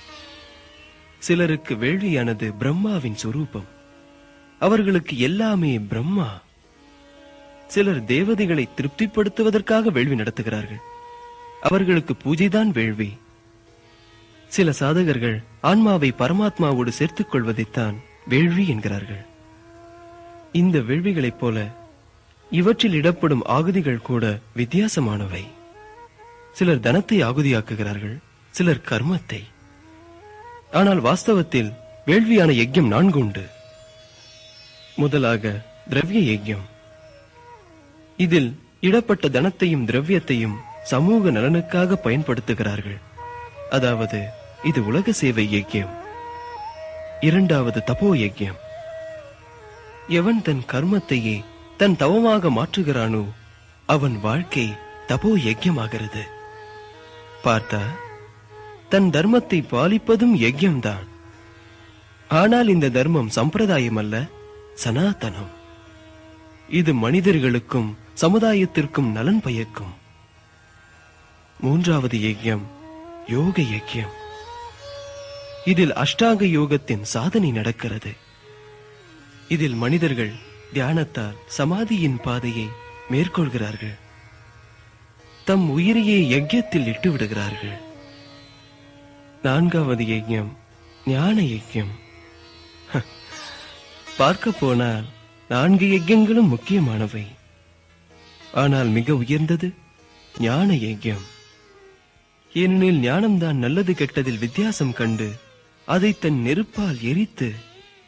சிலருக்கு வேள்வியானது பிரம்மாவின் சொரூபம். அவர்களுக்கு எல்லாமே பிரம்மா. சிலர் தேவதைகளை திருப்திப்படுத்துவதற்காக வேள்வி நடத்துகிறார்கள். அவர்களுக்கு பூஜைதான் வேள்வி. சில சாதகர்கள் ஆன்மாவை பரமாத்மாவோடு சேர்த்துக் கொள்வதைத்தான் வேள்வி என்கிறார்கள். இந்த வேள்விகளைப் போல இவற்றில் இடப்படும் ஆகுதிகள் கூட வித்தியாசமானவை. சிலர் தனத்தை ஆகுதியாக்குகிறார்கள், சிலர் கர்மத்தை. ஆனால் வாஸ்தவத்தில் வேள்வியான யஜ்யம் 4 உண்டு. முதலாக திரவிய யஜ்யம். இதில் இடப்பட்ட தனத்தையும் திரவியத்தையும் சமூக நலனுக்காக பயன்படுத்துகிறார்கள். அதாவது இது உலக சேவை யஜ்யம். இரண்டாவது தபோ யஜ்யம். எவன் தன் கர்மத்தையே தன் தவமாக மாற்றுகிறானோ அவன் வாழ்க்கை தபோ யஜ்யமாகிறது. பார்த்தா, தன் தர்மத்தை பாலிப்பதும் யஜ்யம்தான். ஆனால் இந்த தர்மம் சம்பிரதாயம் அல்ல, சனாதனம். இது மனிதர்களுக்கும் சமுதாயத்திற்கும் நலன் பயக்கும். மூன்றாவது யஜ்யம் யோக யஜ்யம். இதில் அஷ்டாங்க யோகத்தின் சாதனை நடக்கிறது. இதில் மனிதர்கள் தியானத்தால் சமாதியின் பாதையை மேற்கொள்கிறார்கள். தம் உயிரையே யஜ்யத்தில் இட்டு விடுகிறார்கள். நான்காவது யஜ்யம் ஞான யஜ்யம். பார்க்க போனால் 4 யஜ்யங்களும் முக்கியமானவை. ஆனால் மிக உயர்ந்தது ஞான யஜ்யம். ஏனெனில் ஞானம்தான் நல்லது கெட்டதில் வித்தியாசம் கண்டு அதை தன் நெருப்பால் எரித்து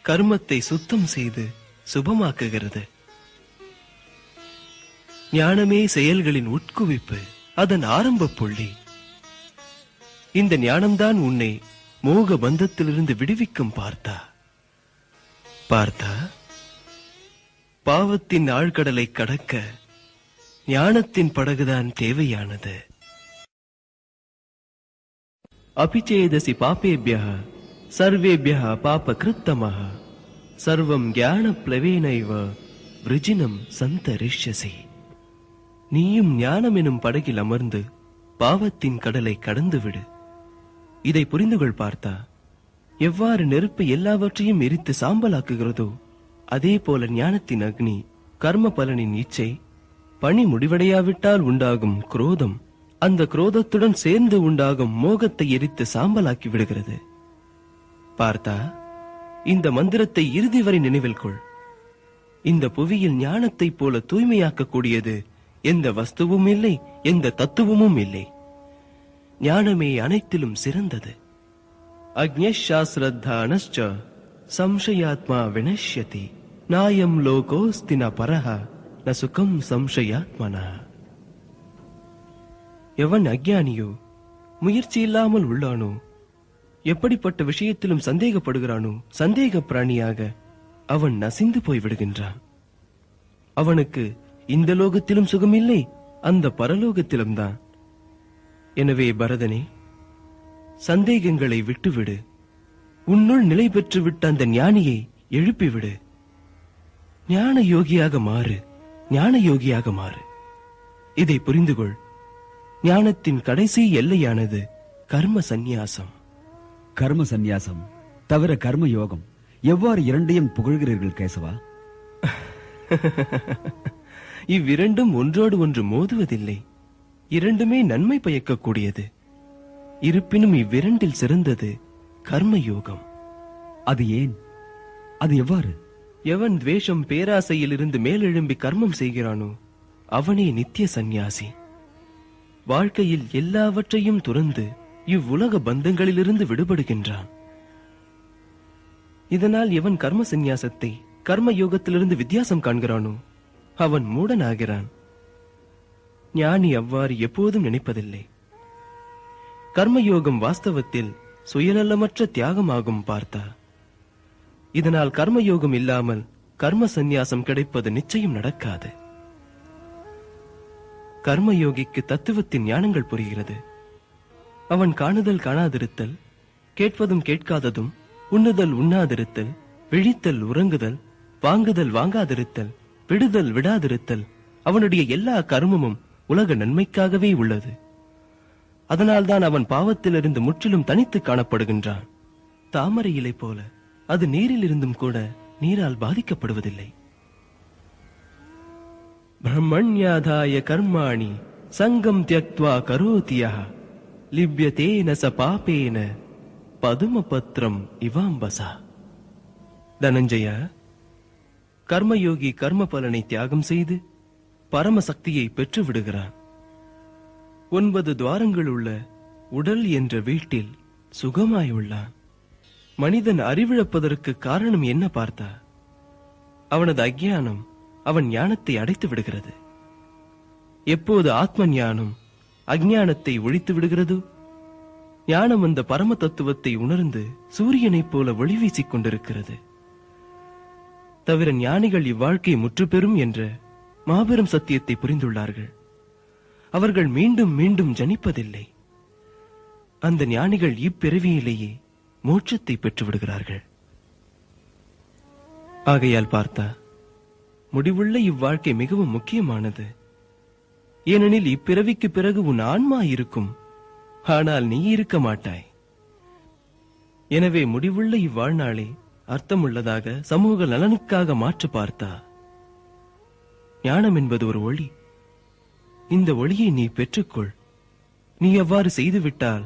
கர்மத்தை சுத்தம் செய்து சுபமாக்குகிறது. ஞானமே செயல்களின் உட்குவிப்பு, அதன் ஆரம்ப புள்ளி. இந்த ஞானம்தான் உன்னை மோக பந்தத்திலிருந்து விடுவிக்கும். பார்த்தா, பாவத்தின் ஆழ்கடலை கடக்க ஞானத்தின் படகுதான் தேவையானது. அபிச்சேதசி பாபேபியः சர்வேபியः பாப கிருத்தமः சர்வம் ஞான பிளவேனைவ விருஜினம் சந்தரிஷ்யசி. நீயும் ஞானம் எனும் படகில் அமர்ந்து பாவத்தின் கடலை கடந்து விடு. இதை புரிந்துகொள். பார்த்தா, எவ்வாறு நெருப்பு எல்லாவற்றையும் எரித்து சாம்பலாக்குகிறதோ அதே போல ஞானத்தின் அக்னி கர்ம பலனின் இச்சை, பணி முடிவடையாவிட்டால் உண்டாகும் குரோதம், அந்த குரோதத்துடன் சேர்ந்து உண்டாகும் மோகத்தை எரித்து சாம்பலாக்கி விடுகிறது. பார்த்தா, இந்த மந்திரத்தை இறுதி வரை நினைவில் கொள். இந்த புவியில் ஞானத்தைப் போல தூய்மையாக்கக்கூடியது எந்த வஸ்துவும் இல்லை, எந்த தத்துவமும் இல்லை. ஞானமே அனைத்திலும் சிறந்தது. அக்ஞாஸ்ரத்தானஸ்ச சம்சயாத்மா வினஷ்யதி நாயம் லோகோஸ்தி ந பரஹ ந சுகம் சம்சயாத்மனா. எவன் அஞ்ஞானியோ, முயற்சி இல்லாமல் உள்ளானோ, எப்படிப்பட்ட விஷயத்திலும் சந்தேகப்படுகிறானோ, சந்தேக பிராணியாக அவன் நசிந்து போய் விடுகின்றான். அவனுக்கு இந்த லோகத்திலும் சுகமில்லை, அந்த பரலோகத்திலும் தான். எனவே பரதனே, சந்தேகங்களை விட்டுவிடு. உன்னுள் நிலை பெற்று விட்ட அந்த ஞானியை எழுப்பிவிடு. ஞான யோகியாக மாறு, ஞான யோகியாக மாறு. இதை புரிந்துகொள். ஞானத்தின் கடைசி எல்லையானது கர்ம சந்நியாசம். கர்ம சந்நியாசம் தவிர கர்ம யோகம் எவ்வாறு இரண்டையும் புகழ்கிறீர்கள் கேசவா? இவ்விரண்டும் ஒன்றோடு ஒன்று மோதுவதில்லை. இரண்டுமே நன்மை பயக்கக்கூடியது. இருப்பினும் இவ்விரண்டில் சிறந்தது கர்ம யோகம். அது ஏன்? அது எவ்வாறு? எவன் துவேஷம் பேராசையிலிருந்து மேலெழும்பி கர்மம் செய்கிறானோ அவனே நித்திய சந்நியாசி. வாழ்க்கையில் எல்லாவற்றையும் துறந்து இவ்வுலக பந்தங்களிலிருந்து விடுபடுகின்றான். இதனால் எவன் கர்ம சந்நியாசத்தை கர்ம யோகத்திலிருந்து வித்தியாசம் காண்கிறானோ அவன் மூடனாகிறான். ஞானி அவ்வாறு எப்போதும் நினைப்பதில்லை. கர்மயோகம் வாஸ்தவத்தில் சுயநலமற்ற தியாகமாகும் பார்த்தா. இதனால் கர்மயோகம் இல்லாமல் கர்ம சந்நியாசம் கிடைப்பது நிச்சயம் நடக்காது. கர்மயோகிக்கு தத்துவத்தின் ஞானங்கள் புரிகிறது. அவன் காணுதல் காணாதிருத்தல், கேட்பதும் கேட்காததும், உண்ணுதல் உண்ணாதிருத்தல், விழித்தல் உறங்குதல், வாங்குதல் வாங்காதிருத்தல், விடுதல் விடாதிருத்தல், அவனுடைய எல்லா கர்மமும் உலக நன்மைக்காகவே உள்ளது. அதனால்தான் அவன் பாவத்திலிருந்து முற்றிலும் தனித்து காணப்படுகின்றான். தாமரை இலை போல அது நீரில் இருந்தும் கூட நீரால் பாதிக்கப்படுவதில்லை. பிரம்மண்யாதாய கர்மாணி சங்கம் தியக்த்வா கரோதியஹ லிப்யதேன ச பாபேன பதுமபத்ரம் இவாம்பசா. தனஞ்சயா, கர்மயோகி கர்ம பலனை தியாகம் செய்து பரமசக்தியை பெற்று விடுகிறான். 9 துவாரங்கள் உள்ள உடல் என்ற வீட்டில் சுகமாயுள்ளான். மனிதன் அறிவிழப்பதற்கு காரணம் என்ன பார்த்தா? அவனது அஞ்ஞானம் அவன் ஞானத்தை அடைத்து விடுகிறது. எப்போது ஆத்ம ஞானம் அஞ்ஞானத்தை ஒழித்து விடுகிறதோ, ஞானம் அந்த பரம தத்துவத்தை உணர்ந்து சூரியனைப் போல ஒளி வீசிக் கொண்டிருக்கிறது. தவிர ஞானிகள் இவ்வாழ்க்கை முற்றுப்பெறும் என்ற மாபெரும் சத்தியத்தை புரிந்துள்ளார்கள். அவர்கள் மீண்டும் மீண்டும் ஜனிப்பதில்லை. அந்த ஞானிகள் இப்பிறவியிலேயே மோட்சத்தை பெற்று விடுகிறார்கள். ஆகையால் பார்த்தா, முடிவுள்ள இவ்வாழ்க்கை மிகவும் முக்கியமானது. ஏனெனில் இப்பிறவிக்கு பிறகு உன் ஆன்மா இருக்கும், ஆனால் நீ இருக்க மாட்டாய். எனவே முடிவுள்ள இவ்வாழ்நாளை அர்த்தமுள்ளதாக சமூக நலனுக்காக மாற்ற பார்த்தா. ஞானம் என்பது ஒரு ஒளி. இந்த ஒளியை நீ பெற்றுக்கொள். நீ அவ்வாறு செய்துவிட்டால்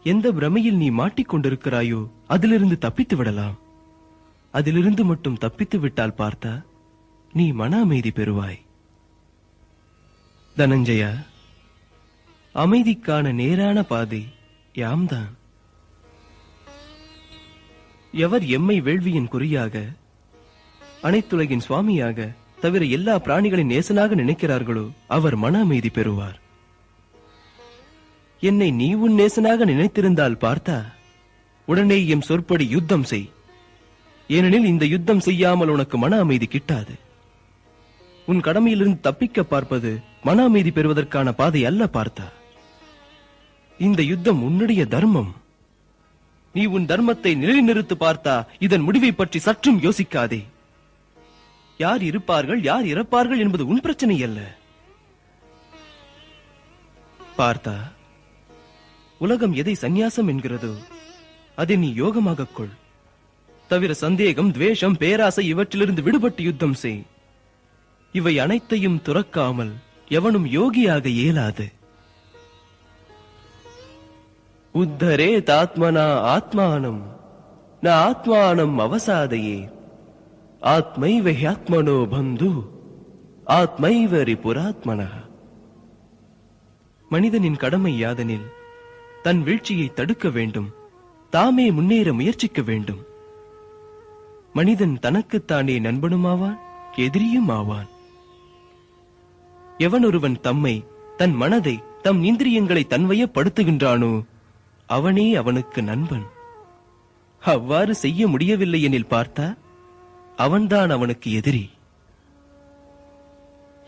எந்த பிரமையில் நீ மாட்டிக்கொண்டிருக்கிறாயோ அதிலிருந்து தப்பித்து விடலாம். அதிலிருந்து மட்டும் தப்பித்து விட்டால் பார்த்தா நீ மன அமைதி பெறுவாய். தனஞ்சயா, அமைதிக்கான நேரான பாதை யாம்தான். எவர் எம்மை வேள்வியின் குறியாக, அனைத்துலகின் சுவாமியாக, தவிர எல்லா பிராணிகளின் நேசனாக நினைக்கிறார்களோ அவர் மன அமைதி பெறுவார். என்னை நீ உன் நேசனாக நினைத்திருந்தால் பார்த்தா, உடனே எம் சொற்படி யுத்தம் செய். ஏனெனில் இந்த யுத்தம் செய்யாமல் உனக்கு மன அமைதி கிட்டாது. உன் கடமையிலிருந்து தப்பிக்க பார்ப்பது மன அமைதி பெறுவதற்கான பாதை அல்ல பார்த்தா. இந்த யுத்தம் உன்னுடைய தர்மம். நீ உன் தர்மத்தை நிலைநிறுத்து பார்த்தா. இதன் முடிவை பற்றி சற்றும் யோசிக்காதே. யார் இருப்பார்கள் யார் இறப்பார்கள் என்பது உன் பிரச்சனை அல்ல. பார்த்தா, உலகம் எதை சந்நியாசம் என்கிறதோ அதை நீ யோகமாகக் கொள். தவிர சந்தேகம், துவேஷம், பேராசை இவற்றிலிருந்து விடுபட்டு யுத்தம் செய். இவை அனைத்தையும் துறக்காமல் எவனும் யோகியாக இயலாது. உத்தரே தாத்மனா ஆத்மானம் ந ஆத்மானம் அவசாதையே ஆத்மைவ ஹ்யாத்மனோ பந்து ஆத்மைவ ரிபுராத்மனா. மனிதனின் கடமை யாதெனில் தன் வீழ்ச்சியை தடுக்க வேண்டும், தாமே முன்னேற முயற்சிக்க வேண்டும். மனிதன் தனக்குத்தானே நண்பனுமாவான், எதிரியும் ஆவான். எவனொருவன் தம்மை, தன் மனதை, தம் இந்திரியங்களை தன்வயப்படுத்துகின்றானோ அவனே அவனுக்கு நண்பன். அவ்வாறு செய்ய முடியவில்லை எனில் பார்த்தா அவன்தான் அவனுக்கு எதிரி.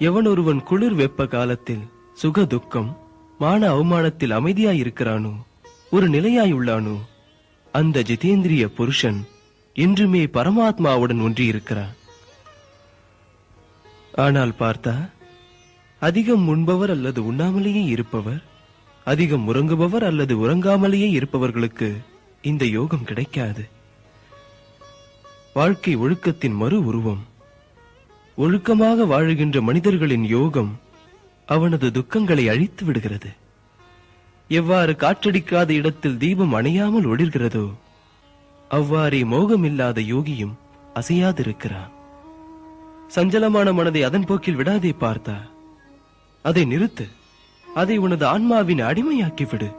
எவனொருவன் குளிர் வெப்ப காலத்தில் சுக துக்கம் மான அவமானத்தில் அமைதியாயிருக்கிறானோ, ஒரு நிலையாயுள்ளானோ, அந்த ஜிதேந்திரிய புருஷன் என்றுமே பரமாத்மாவுடன் ஒன்றியிருக்கிறான். ஆனால் பார்த்தா, அதிகம் உண்பவர் அல்லது உண்ணாமலேயே இருப்பவர், அதிகம் உறங்குபவர் அல்லது உறங்காமலேயே இருப்பவர்களுக்கு இந்த யோகம் கிடைக்காது. வாழ்க்கை ஒழுக்கத்தின் மறு உருவம். ஒழுக்கமாக வாழுகின்ற மனிதர்களின் யோகம் அவனது துக்கங்களை அழித்து விடுகிறது. எவ்வாறு காற்றடிக்காத இடத்தில் தீபம் அணையாமல் ஒளிர்கிறதோ அவ்வாறே மோகமில்லாத யோகியும் அசையாதிருக்கிறான். சஞ்சலமான மனதை அதன் போக்கில் விடாதே பார்த்தா. அதை நிறுத்து. அதை உனது ஆன்மாவின் அடிமையாக்கி விடு.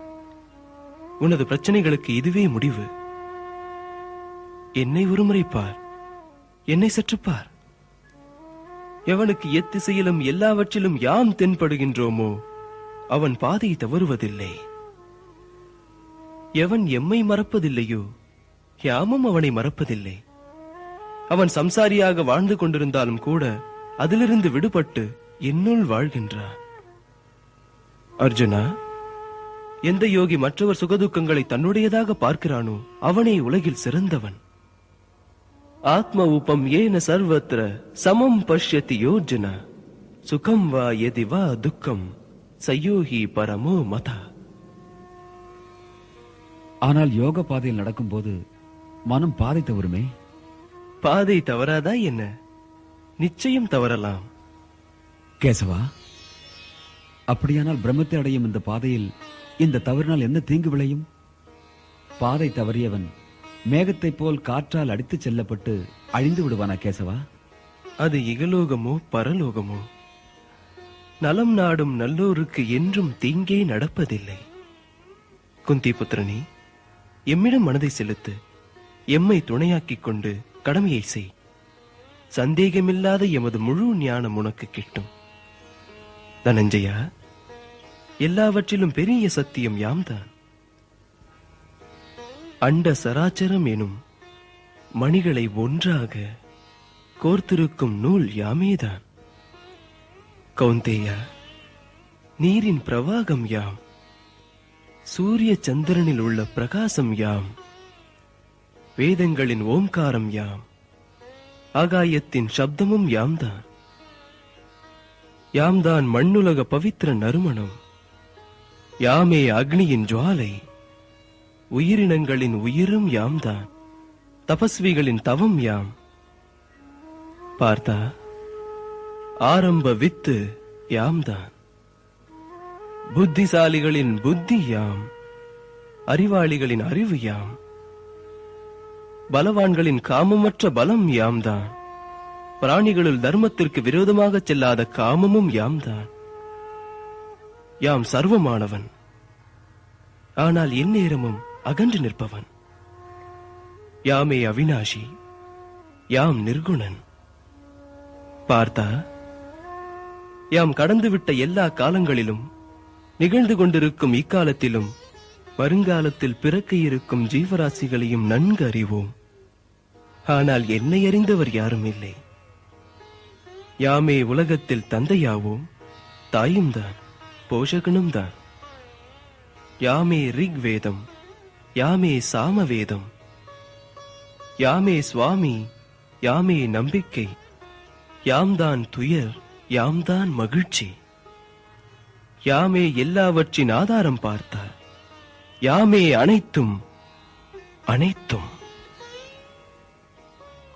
உனது பிரச்சனைகளுக்கு இதுவே முடிவு. என்னை ஒருமுறை பார், என்னை சற்று பார். எவனுக்கு எத்திசையிலும் எல்லாவற்றிலும் யாம் தென்படுகின்றோமோ அவன் பாதை தவறுவதில்லை. எவன் எம்மை மறப்பதில்லையோ யாமும் அவனை மறப்பதில்லை. அவன் சம்சாரியாக வாழ்ந்து கொண்டிருந்தாலும் கூட அதிலிருந்து விடுபட்டு என்னுள் வாழ்கின்றான். அர்ஜுனா, எந்த யோகி மற்றவர் சுகதுக்கங்களை தன்னுடையதாக பார்க்கிறானோ அவனே உலகில் சிறந்தவன். ஆத்ம உபம் ஏன சர்வத்ர சமம் பஷ்யதி யோர்ஜுன சுகம் வா யதி வா துக்கம் சயோகி பரமோ மதா. ஆனால் யோக பாதையில் நடக்கும்போது மனம் பாதை தவறுமே. பாதை தவறாதா என்ன? நிச்சயம் தவறலாம். கேசவா, அப்படியானால் பிரம்மத்தை அடையும் இந்த பாதையில் இந்த தவறினால் என்ன தீங்கு விளையும்? பாதை தவறியவன் மேகத்தைப் போல் காற்றால் அடித்துச் செல்லப்பட்டு அழிந்து விடுவானா கேசவா? அது இகலோகமோ பரலோகமோ, நலம் நாடும் நல்லோருக்கு என்றும் தீங்கே நடப்பதில்லை. குந்தி புத்திரனே, எம்மிடம் மனதை செலுத்து. எம்மை துணையாக்கிக் கொண்டு கடமையை செய். சந்தேகமில்லாத எமது முழு ஞானம் உனக்கு கிட்டும். தனஞ்சயா, எல்லாவற்றிலும் பெரிய சத்தியம் யாம்தான். அண்ட சராச்சரம் எனும் மணிகளை ஒன்றாக கோர்த்திருக்கும் நூல் யாமேதான். கௌந்தேயா, நீரின் பிரவாகம் யாம். சூரிய சந்திரனில் உள்ள பிரகாசம் யாம். வேதங்களின் ஓம்காரம் யாம். ஆகாயத்தின் சப்தமும் யாம்தான். யாம்தான் மண்ணுலக பவித்திர நறுமணம். யாமே அக்னியின் ஜுவாலை. உயிரினங்களின் உயிரும் யாம்தான். தபஸ்விகளின் தவம் யாம். பார்த்தா, ஆரம்ப வித்து யாம்தான். புத்திசாலிகளின் புத்தி யாம். அறிவாளிகளின் அறிவு யாம். பலவான்களின் காமமற்ற பலம் யாம்தான். பிராணிகளுள் தர்மத்திற்கு விரோதமாக செல்லாத காமமும் யாம்தான். யாம் சர்வமானவன், ஆனால் எந்நேரமும் அகன்று நிற்பவன். யாமே அவிநாசி, யாம் நிர்குணன். பார்த்தா, யாம் கடந்துவிட்ட எல்லா காலங்களிலும், நிகழ்ந்து கொண்டிருக்கும் இக்காலத்திலும், வருங்காலத்தில் பிறக்க இருக்கும் ஜீவராசிகளையும் நன்கு அறிவோம். ஆனால் என்னை அறிந்தவர் யாரும் இல்லை. யாமே உலகத்தில் தந்தையாவோம், தாயும் தான், போஷகனும் தான். யாமே ரிக் வேதம், யாமே சாம வேதம். யாமே சுவாமி, யாமே நம்பிக்கை. யாம்தான் துயர், யாம்தான் மகிழ்ச்சி. யாமே எல்லாவற்றின் ஆதாரம் பார்த்தார். யாமே அனைத்தும் அனைத்தும்.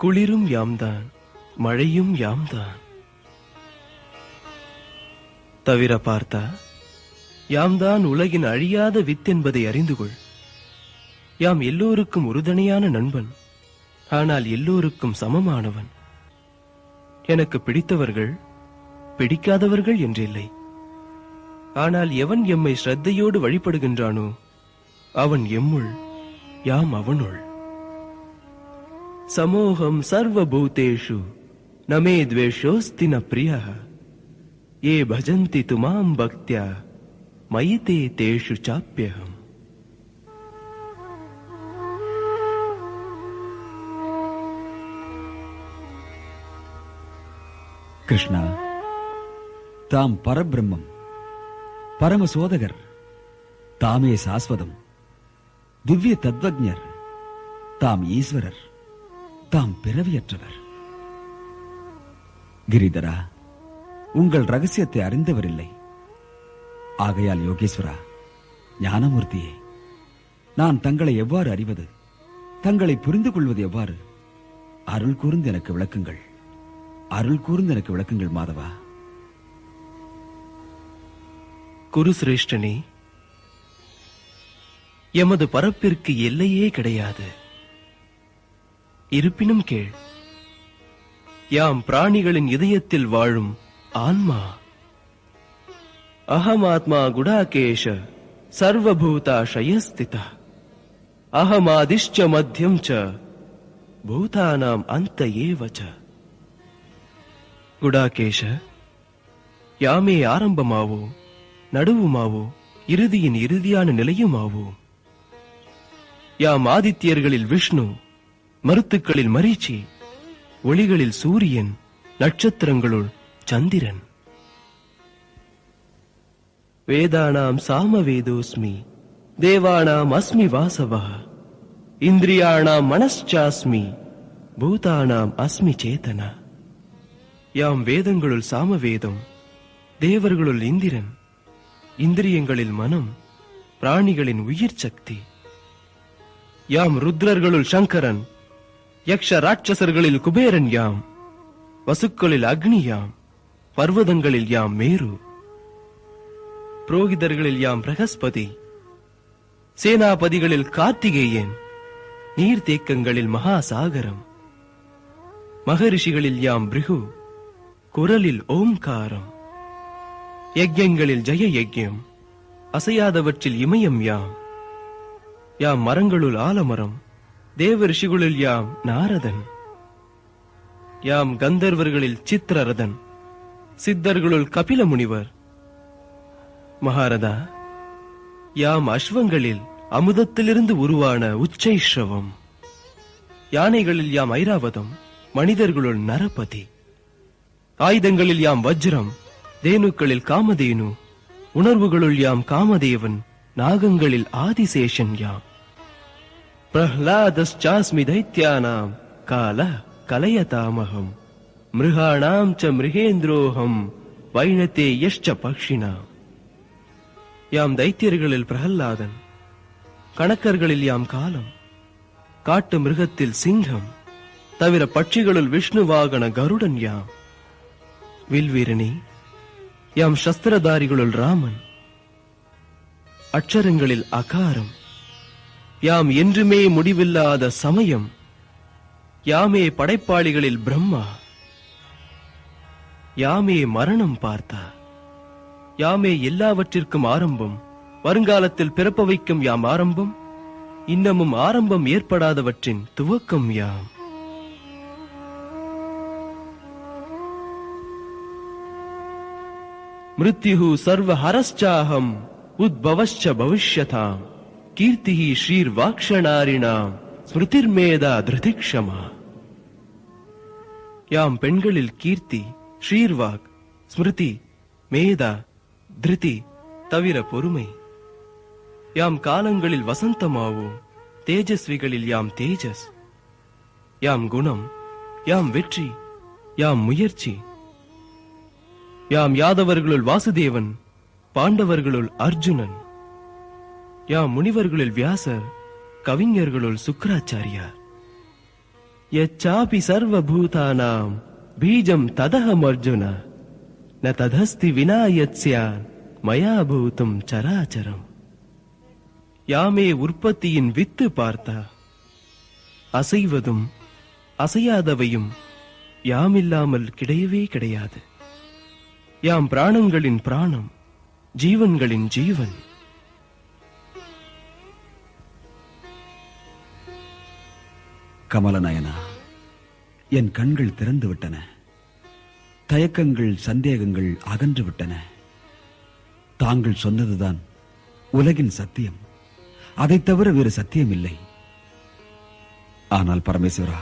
குளிரும் யாம்தான், மழையும் யாம்தான். தவிர பார்த்தா, யாம்தான் உலகின் அழியாத வித்தென்பதை அறிந்து கொள். யாம் எல்லோருக்கும் உறுதுணையான நண்பன், ஆனால் எல்லோருக்கும் சமமானவன். எனக்கு பிடித்தவர்கள், பிடிக்காதவர்கள் என்றில்லை. ஆனால் எவன் எம்மை ஸ்ரத்தையோடு வழிபடுகின்றானோ அவன் எம்முள், யாம் அவனுள். சமோகம் சர்வபூதேஷு நமே த்வேஷோஸ்தி ந பிரியः ஏ பஜந்தி துமாம் பக்த்யா மயிதே தேஷு சாப்யஹம். கிருஷ்ணா, தாம் பரபிரம்மம், பரமசோதகர், தாமே சாஸ்வதம், திவ்ய தத்வஜர், தாம் ஈஸ்வரர், தாம் பிறவியற்றவர். கிரிதரா, உங்கள் ரகசியத்தை அறிந்தவரில்லை. ஆகையால் யோகேஸ்வரா, ஞானமூர்த்தியே, நான் தங்களை எவ்வாறு அறிவது, தங்களை புரிந்து கொள்வது எவ்வாறு? அருள் கூர்ந்து எனக்கு விளக்குங்கள், அருள் கூர்ந்து எனக்கு விளக்குங்கள் மாதவா. குருசிரேஷ்டனே, எமது பரப்பிற்கு எல்லையே கிடையாது. இருப்பினும் கேள், யாம் பிராணிகளின் இதயத்தில் வாழும் ஆன்மா. அகமாத்மா குடாகேஷ சர்வபூதாஷயஸ்திதா அகமாதிஷ்ச மத்யம் ச பூதானாம் அந்த ஏவச்ச. குடாகேஷ, யாமே ஆரம்பமாவோ நடுவுமாவோ இறுதியின் இறுதியான நிலையுமாவோ. யாம் ஆதித்யர்களில் விஷ்ணு, மருத்துக்களில் மரீச்சி, ஒளிகளில் சூரியன், நட்சத்திரங்களுள் சந்திரன். வேதானாம் சாமவேதோஸ்மி தேவானாம் அஸ்மி வாசவः இந்திரியாணாம் மனச்சாஸ்மி பூதானாம் அஸ்மி சேதனா. யாம் வேதங்களுள் சாமவேதம், தேவர்களுள் இந்திரன், இந்திரியங்களில் மனம், பிராணிகளின் உயிர் சக்தி. யாம் ருத்ரர்களுள் சங்கரன், யக்ஷ ராட்சசர்களில் குபேரன் யாம், வசுக்களில் அக்னி யாம், பர்வதங்களில் யாம் மேரு, புரோகிதர்களில் யாம் பிரகஸ்பதி, சேனாபதிகளில் கார்த்திகேயன், நீர்த்தேக்கங்களில் மகாசாகரம், மகரிஷிகளில் யாம் பிருகு, குரலில் ஓம்காரம். யஜ்யங்களில் ஜெய யஜ்யம், அசையாதவற்றில் இமயம் யாம். யாம் மரங்களுள் ஆலமரம், தேவ ரிஷிகளுள் யாம் நாரதன். யாம் கந்தர்வர்களில் சித்திரரதன், சித்தர்களுள் கபில முனிவர். மகாரதா, யாம் அஸ்வங்களில் அமுதத்திலிருந்து உருவான உச்சைஸ்ரவம். யானைகளில் யாம் ஐராவதம், மனிதர்களுள் நரபதி. ஆயுதங்களில் யாம் வஜ்ரம், தேனுக்களில் காமதேனு, உணர்வுகளுள் யாம் காமதேவன், நாகங்களில் ஆதிசேஷன் யாம். பிரஹ்லாதஸ்சாஸ்மி தைத்யானாம் கால கலயதாமகம் மிருகாணாம் ச மிருகேந்திரோஹம் வைணதே யஷ்ச பக்ஷினாம். யாம் தைத்தியர்களில் பிரஹல்லாதன், கணக்கர்களில் யாம் காலம், காட்டு மிருகத்தில் சிங்கம், தவிர பட்சிகளுள் விஷ்ணு வாகன கருடன் யாம். வில்வீரனே, யாம் சஸ்திரதாரிகளுள் ராமன், அட்சரங்களில் அகாரம். யாம் என்றுமே முடிவில்லாத சமயம், யாமே படைப்பாளிகளில் பிரம்மா. யாமே மரணம் பார்த்தா, யாமே எல்லாவற்றிற்கும் ஆரம்பம், வருங்காலத்தில் பிறப்ப வைக்கும் யாம் ஆரம்பம், இன்னமும் ஆரம்பம் ஏற்படாதவற்றின் துவக்கம் யாம். மிருத்யுஹு சர்வ ஹரஸ்சாஹம் உத்பவஸ்ச பவிஷ்யதாம் கீர்த்திஹி ஸ்ரீர் வாக்ஷணாரிணாம் ஸ்மிருதிர்மேதா திருதிக்ஷமா. யாம் பெண்களில் கீர்த்தி, ஸ்ரீர்வாக், ஸ்மிருதி, மேதா, திருதி, தவிர பொறுமை. யாம் காலங்களில் வசந்தமாவோம், தேஜஸ்விகளில் யாம் தேஜஸ். யாம் குணம், யாம் வெற்றி, யாம் முயற்சி. யாம் யாதவர்களுள் வாசுதேவன், பாண்டவர்களுள் அர்ஜுனன். யாம் முனிவர்களுள் வியாசர், கவிஞர்களுள் சுக்கராச்சாரியார். யச்சாபி சர்வபூதானாம் பீஜம் ததஹம் அர்ஜுன ந ததஸ்தி வினா யத்ஸ்யான் மயா பூதம் சராச்சரம். யாமே உற்பத்தியின் வித்து பார்த்தா, அசைவதும் அசையாதவையும் யாமில்லாமல் கிடையவே கிடையாது. யாம் பிராணங்களின் பிராணம், ஜீவன்களின் ஜீவன். கமலநயனா, என் கண்கள் திறந்து விட்டன. தயக்கங்கள், சந்தேகங்கள் அகன்று விட்டன. தாங்கள் சொன்னதுதான் உலகின் சத்தியம். அதைத் தவிர வேறு சத்தியம் இல்லை. ஆனால் பரமேஸ்வரா,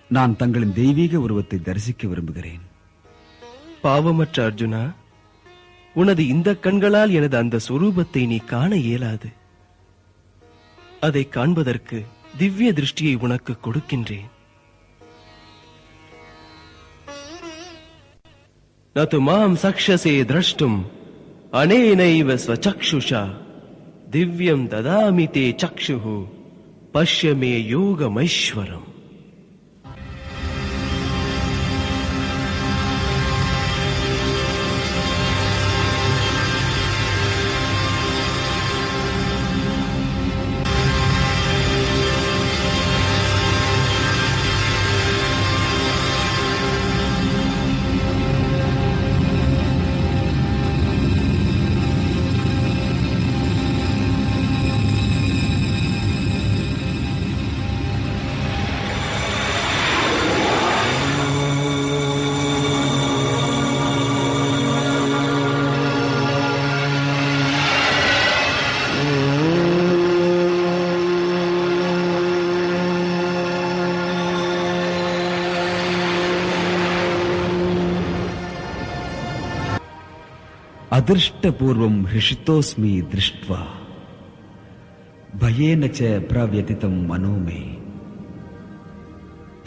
நான் தங்களின் தெய்வீக உருவத்தை தரிசிக்க விரும்புகிறேன். பாவமற்ற அர்ஜுனா, உனது இந்த கண்களால் எனது அந்த சொரூபத்தை நீ காண இயலாது. அதை காண்பதற்கு திவ்ய திருஷ்டியை உனக்கு கொடுக்கின்றேன். நது மாம் சக்ஷசே திரஷ்டும் அனேனைவ ஸ்வசக்ஷுஷா திவ்யம் ததாமி தே சக்ஷுஹு பஷ்ய மே யோகமைஸ்வரம். ಅದೃಷ್ಟಪೂರ್ವಂ ಹೃಷಿತೋಸ್ಮಿ ದೃಷ್ಟ್ವಾ ಭಯೇನ ಚ ಪ್ರವ್ಯತಿತಂ ಮನೋ ಮೇ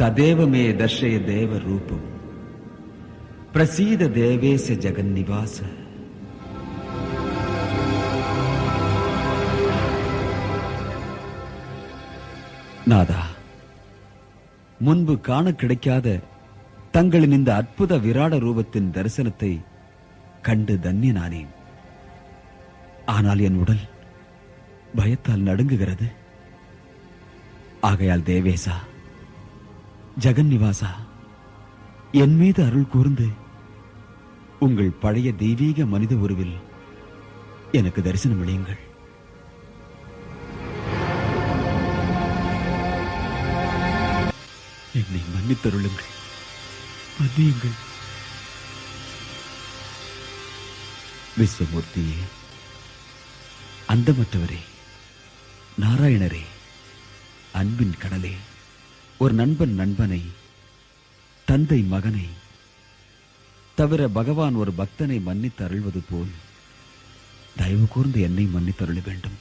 ತದೇವ ಮೇ ದರ್ಶಯ ದೇವ ರೂಪಂ ಪ್ರಸೀದ ದೇವೇಶ ಜಗನ್ನಿವಾಸ. நாதா, முன்பு காண கிடைக்காத தங்களின் இந்த அற்புத விராட ரூபத்தின் தரிசனத்தை கண்டு தன்யனானேன். ஆனால் என் உடல் பயத்தால் நடுங்குகிறது. ஆகையால் தேவேசா, ஜெகன்னிவாசா, என் மீது அருள் கூர்ந்து உங்கள் பழைய தெய்வீக மனித உருவில் எனக்கு தரிசனம் அளியுங்கள். என்னை மன்னித்தருளுங்கள், மன்னியுங்கள். விஸ்வமூர்த்தியே, அந்தமற்றவரே, நாராயணரே, அன்பின் கடலே, ஒரு நண்பன் நண்பனை, தந்தை மகனை தவிர பகவான் ஒரு பக்தனை மன்னித்து அருள்வது போல் தயவு கூர்ந்து என்னை மன்னித்தருள வேண்டும்,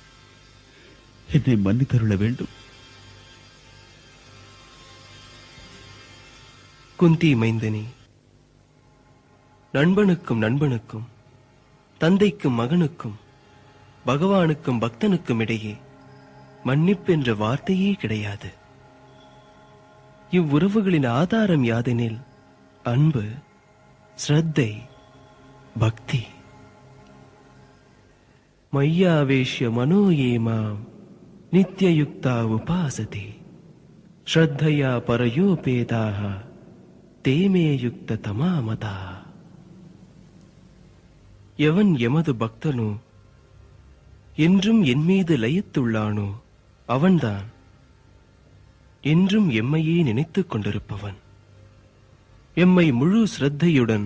என்னை மன்னித்தருள வேண்டும். குந்தி மைந்தனே, நண்பனுக்கும் நண்பனுக்கும், தந்தைக்கும் மகனுக்கும், பகவானுக்கும் பக்தனுக்கும் இடையே மன்னிப்பு என்ற வார்த்தையே கிடையாது. இவ்வுறவுகளின் ஆதாரம் யாதெனில் அன்பு, ஸ்ரத்தை, பக்தி. மய்யாவேஷ்ய மனோயேமாம் நித்யயுக்தா உபாசதே ஸ்ரத்தையா பரயோபேதாக தேமே யுக்த தமாமதா. எவன் எமது பக்தனோ, என்றும் என் மீது லயித்துள்ளானோ, அவன்தான் என்றும் எம்மையே நினைத்துக் கொண்டிருப்பவன். எம்மை முழு ஸ்ரத்தையுடன்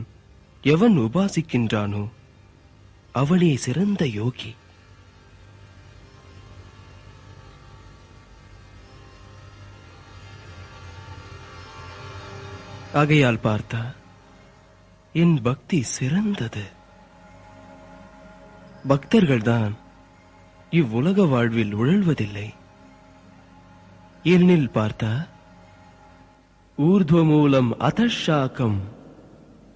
எவன் உபாசிக்கின்றானோ அவனே சிறந்த யோகி. ஆகையால் பார்த்தா என் பக்தி சிறந்தது. பக்தர்கள்தான் இவ்வுலக வாழ்வில் உழல்வதில்லை. ஏனெனில் பார்த்தா ஊர்த்வமூலம் அதஷாக்கம்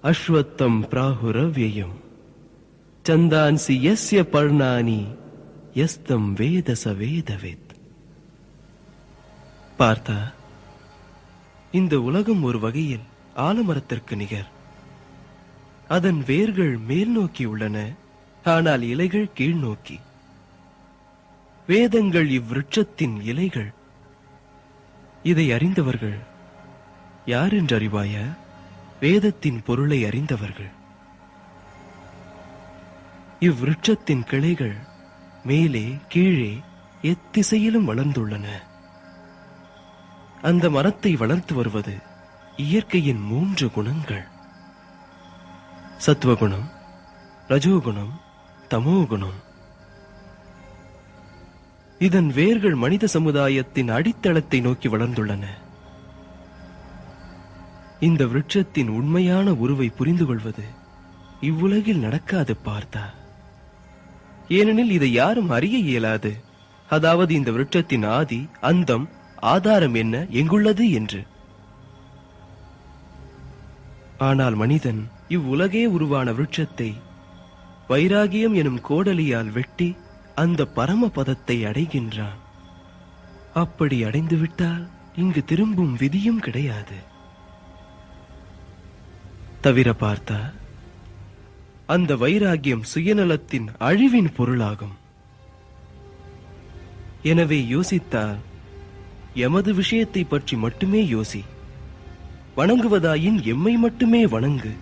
அஸ்வத்தம் பிராஹுரவ்யயம் சந்தான்சி யஸ்ய பர்ணானி யஸ்தம் வேத ச வேதவேத். பார்த்தா இந்த உலகம் ஒரு வகையில் ஆலமரத்திற்கு நிகர். அதன் வேர்கள் மேல் நோக்கி உள்ளன, ஆனால் இலைகள் கீழ் நோக்கி. வேதங்கள் இவ்விருட்சத்தின் இலைகள். இதை அறிந்தவர்கள் யார் என்று அறிவாயா? வேதத்தின் பொருளை அறிந்தவர்கள். இவ்விருட்சத்தின் கிளைகள் மேலே கீழே எத்திசையிலும் வளர்ந்துள்ளன. அந்த மரத்தை வளர்த்து வருவது இயற்கையின் 3 குணங்கள்: சத்துவகுணம், ரஜோகுணம், தமோகுணம். இதன் வேர்கள் மனித சமுதாயத்தின் அடித்தளத்தை நோக்கி வளர்ந்துள்ளன. இந்த விருட்சத்தின் உண்மையான உருவை புரிந்து கொள்வது இவ்வுலகில் நடக்காது பார்த்தா. ஏனெனில் இதை யாரும் அறிய இயலாது. அதாவது இந்த விருட்சத்தின் ஆதி, அந்தம், ஆதாரம் என்ன, எங்குள்ளது என்று. ஆனால் மனிதன் இவ்வுலகே உருவான விருட்சத்தை வைராகியம் எனும் கோடலியால் வெட்டி அந்த பரம பதத்தை அடைகின்றான். அப்படி அடைந்துவிட்டால் இங்கு திரும்பும் விதியும் கிடையாது. தவிர பார்த்தா அந்த வைராகியம் சுயநலத்தின் அழிவின் பொருளாகும். எனவே யோசித்தால் எமது விஷயத்தை பற்றி மட்டுமே யோசி. வணங்குவதாயின் எம்மை மட்டுமே வணங்கு.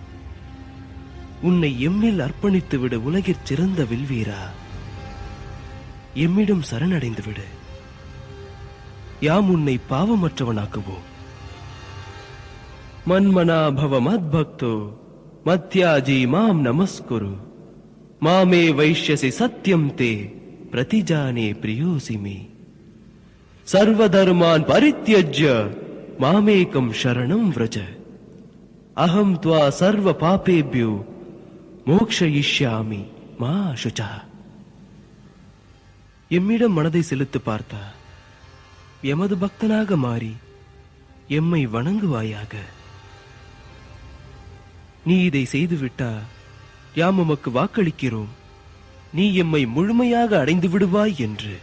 உன்னை எம்மில் அர்ப்பணித்து விடு உலகிற் சிறந்த வில்வீரா. எம்மிடம் சரணடைந்து விடு. யாம் உன்னை பாவமற்றவனாக்குவோம். மன்மனா பவ மத்பக்தோ மத்யாஜி மாம் நமஸ்குரு மாமே வைஷ்யசி சத்யம் தே பிரதிஜானே பிரியோசி மே சர்வதர்மான் பரித்யஜ்ய மாமேகம் சரணம் व्रज அஹம் த்வா சர்வ பாபேப்யோ மோக்ஷயிஷ்யாமி மா சுஜா, எம்மிடம் மனதை செலுத்து பார்த்தா எமது பக்தனாக மாறி எம்மை வணங்குவாயாக. நீ இதை செய்துவிட்டா யாம் உமக்கு வாக்களிக்கிறோம், நீ எம்மை முழுமையாக அடைந்து விடுவாய் என்று.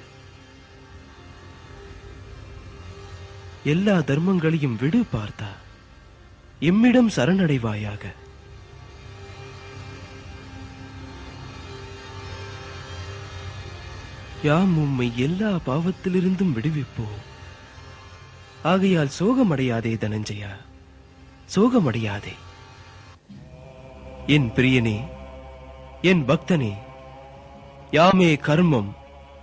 எல்லா தர்மங்களையும் விடு பார்த்தா, எம்மிடம் சரணடைவாயாக. யாம் உம்மை எல்லா பாவத்திலிருந்தும் விடுவிப்போம். ஆகையால் சோகமடையாதே தனஞ்சயா, சோகமடையாதே. என் பிரியனே, என் பக்தனே, யாமே கர்மம்,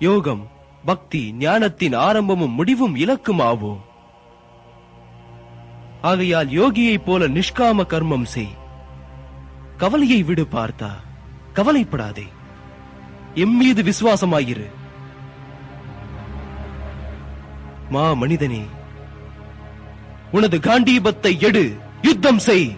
யோகம், பக்தி, ஞானத்தின் ஆரம்பமும் முடிவும் இலக்கும் ஆவோம். ஆகையால் யோகியைப் போல நிஷ்காம கர்மம் செய். கவலையை விடு பார்த்தா, கவலைப்படாதே. எம்மீது விசுவாசமாயிரு. மா மனிதனே, உனது காண்டீபத்தை எடு, யுத்தம் செய்.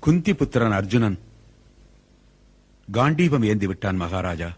குந்தி புத்திரன் அர்ஜுனன் காண்டீபம் ஏந்தி விட்டான் மகாராஜா.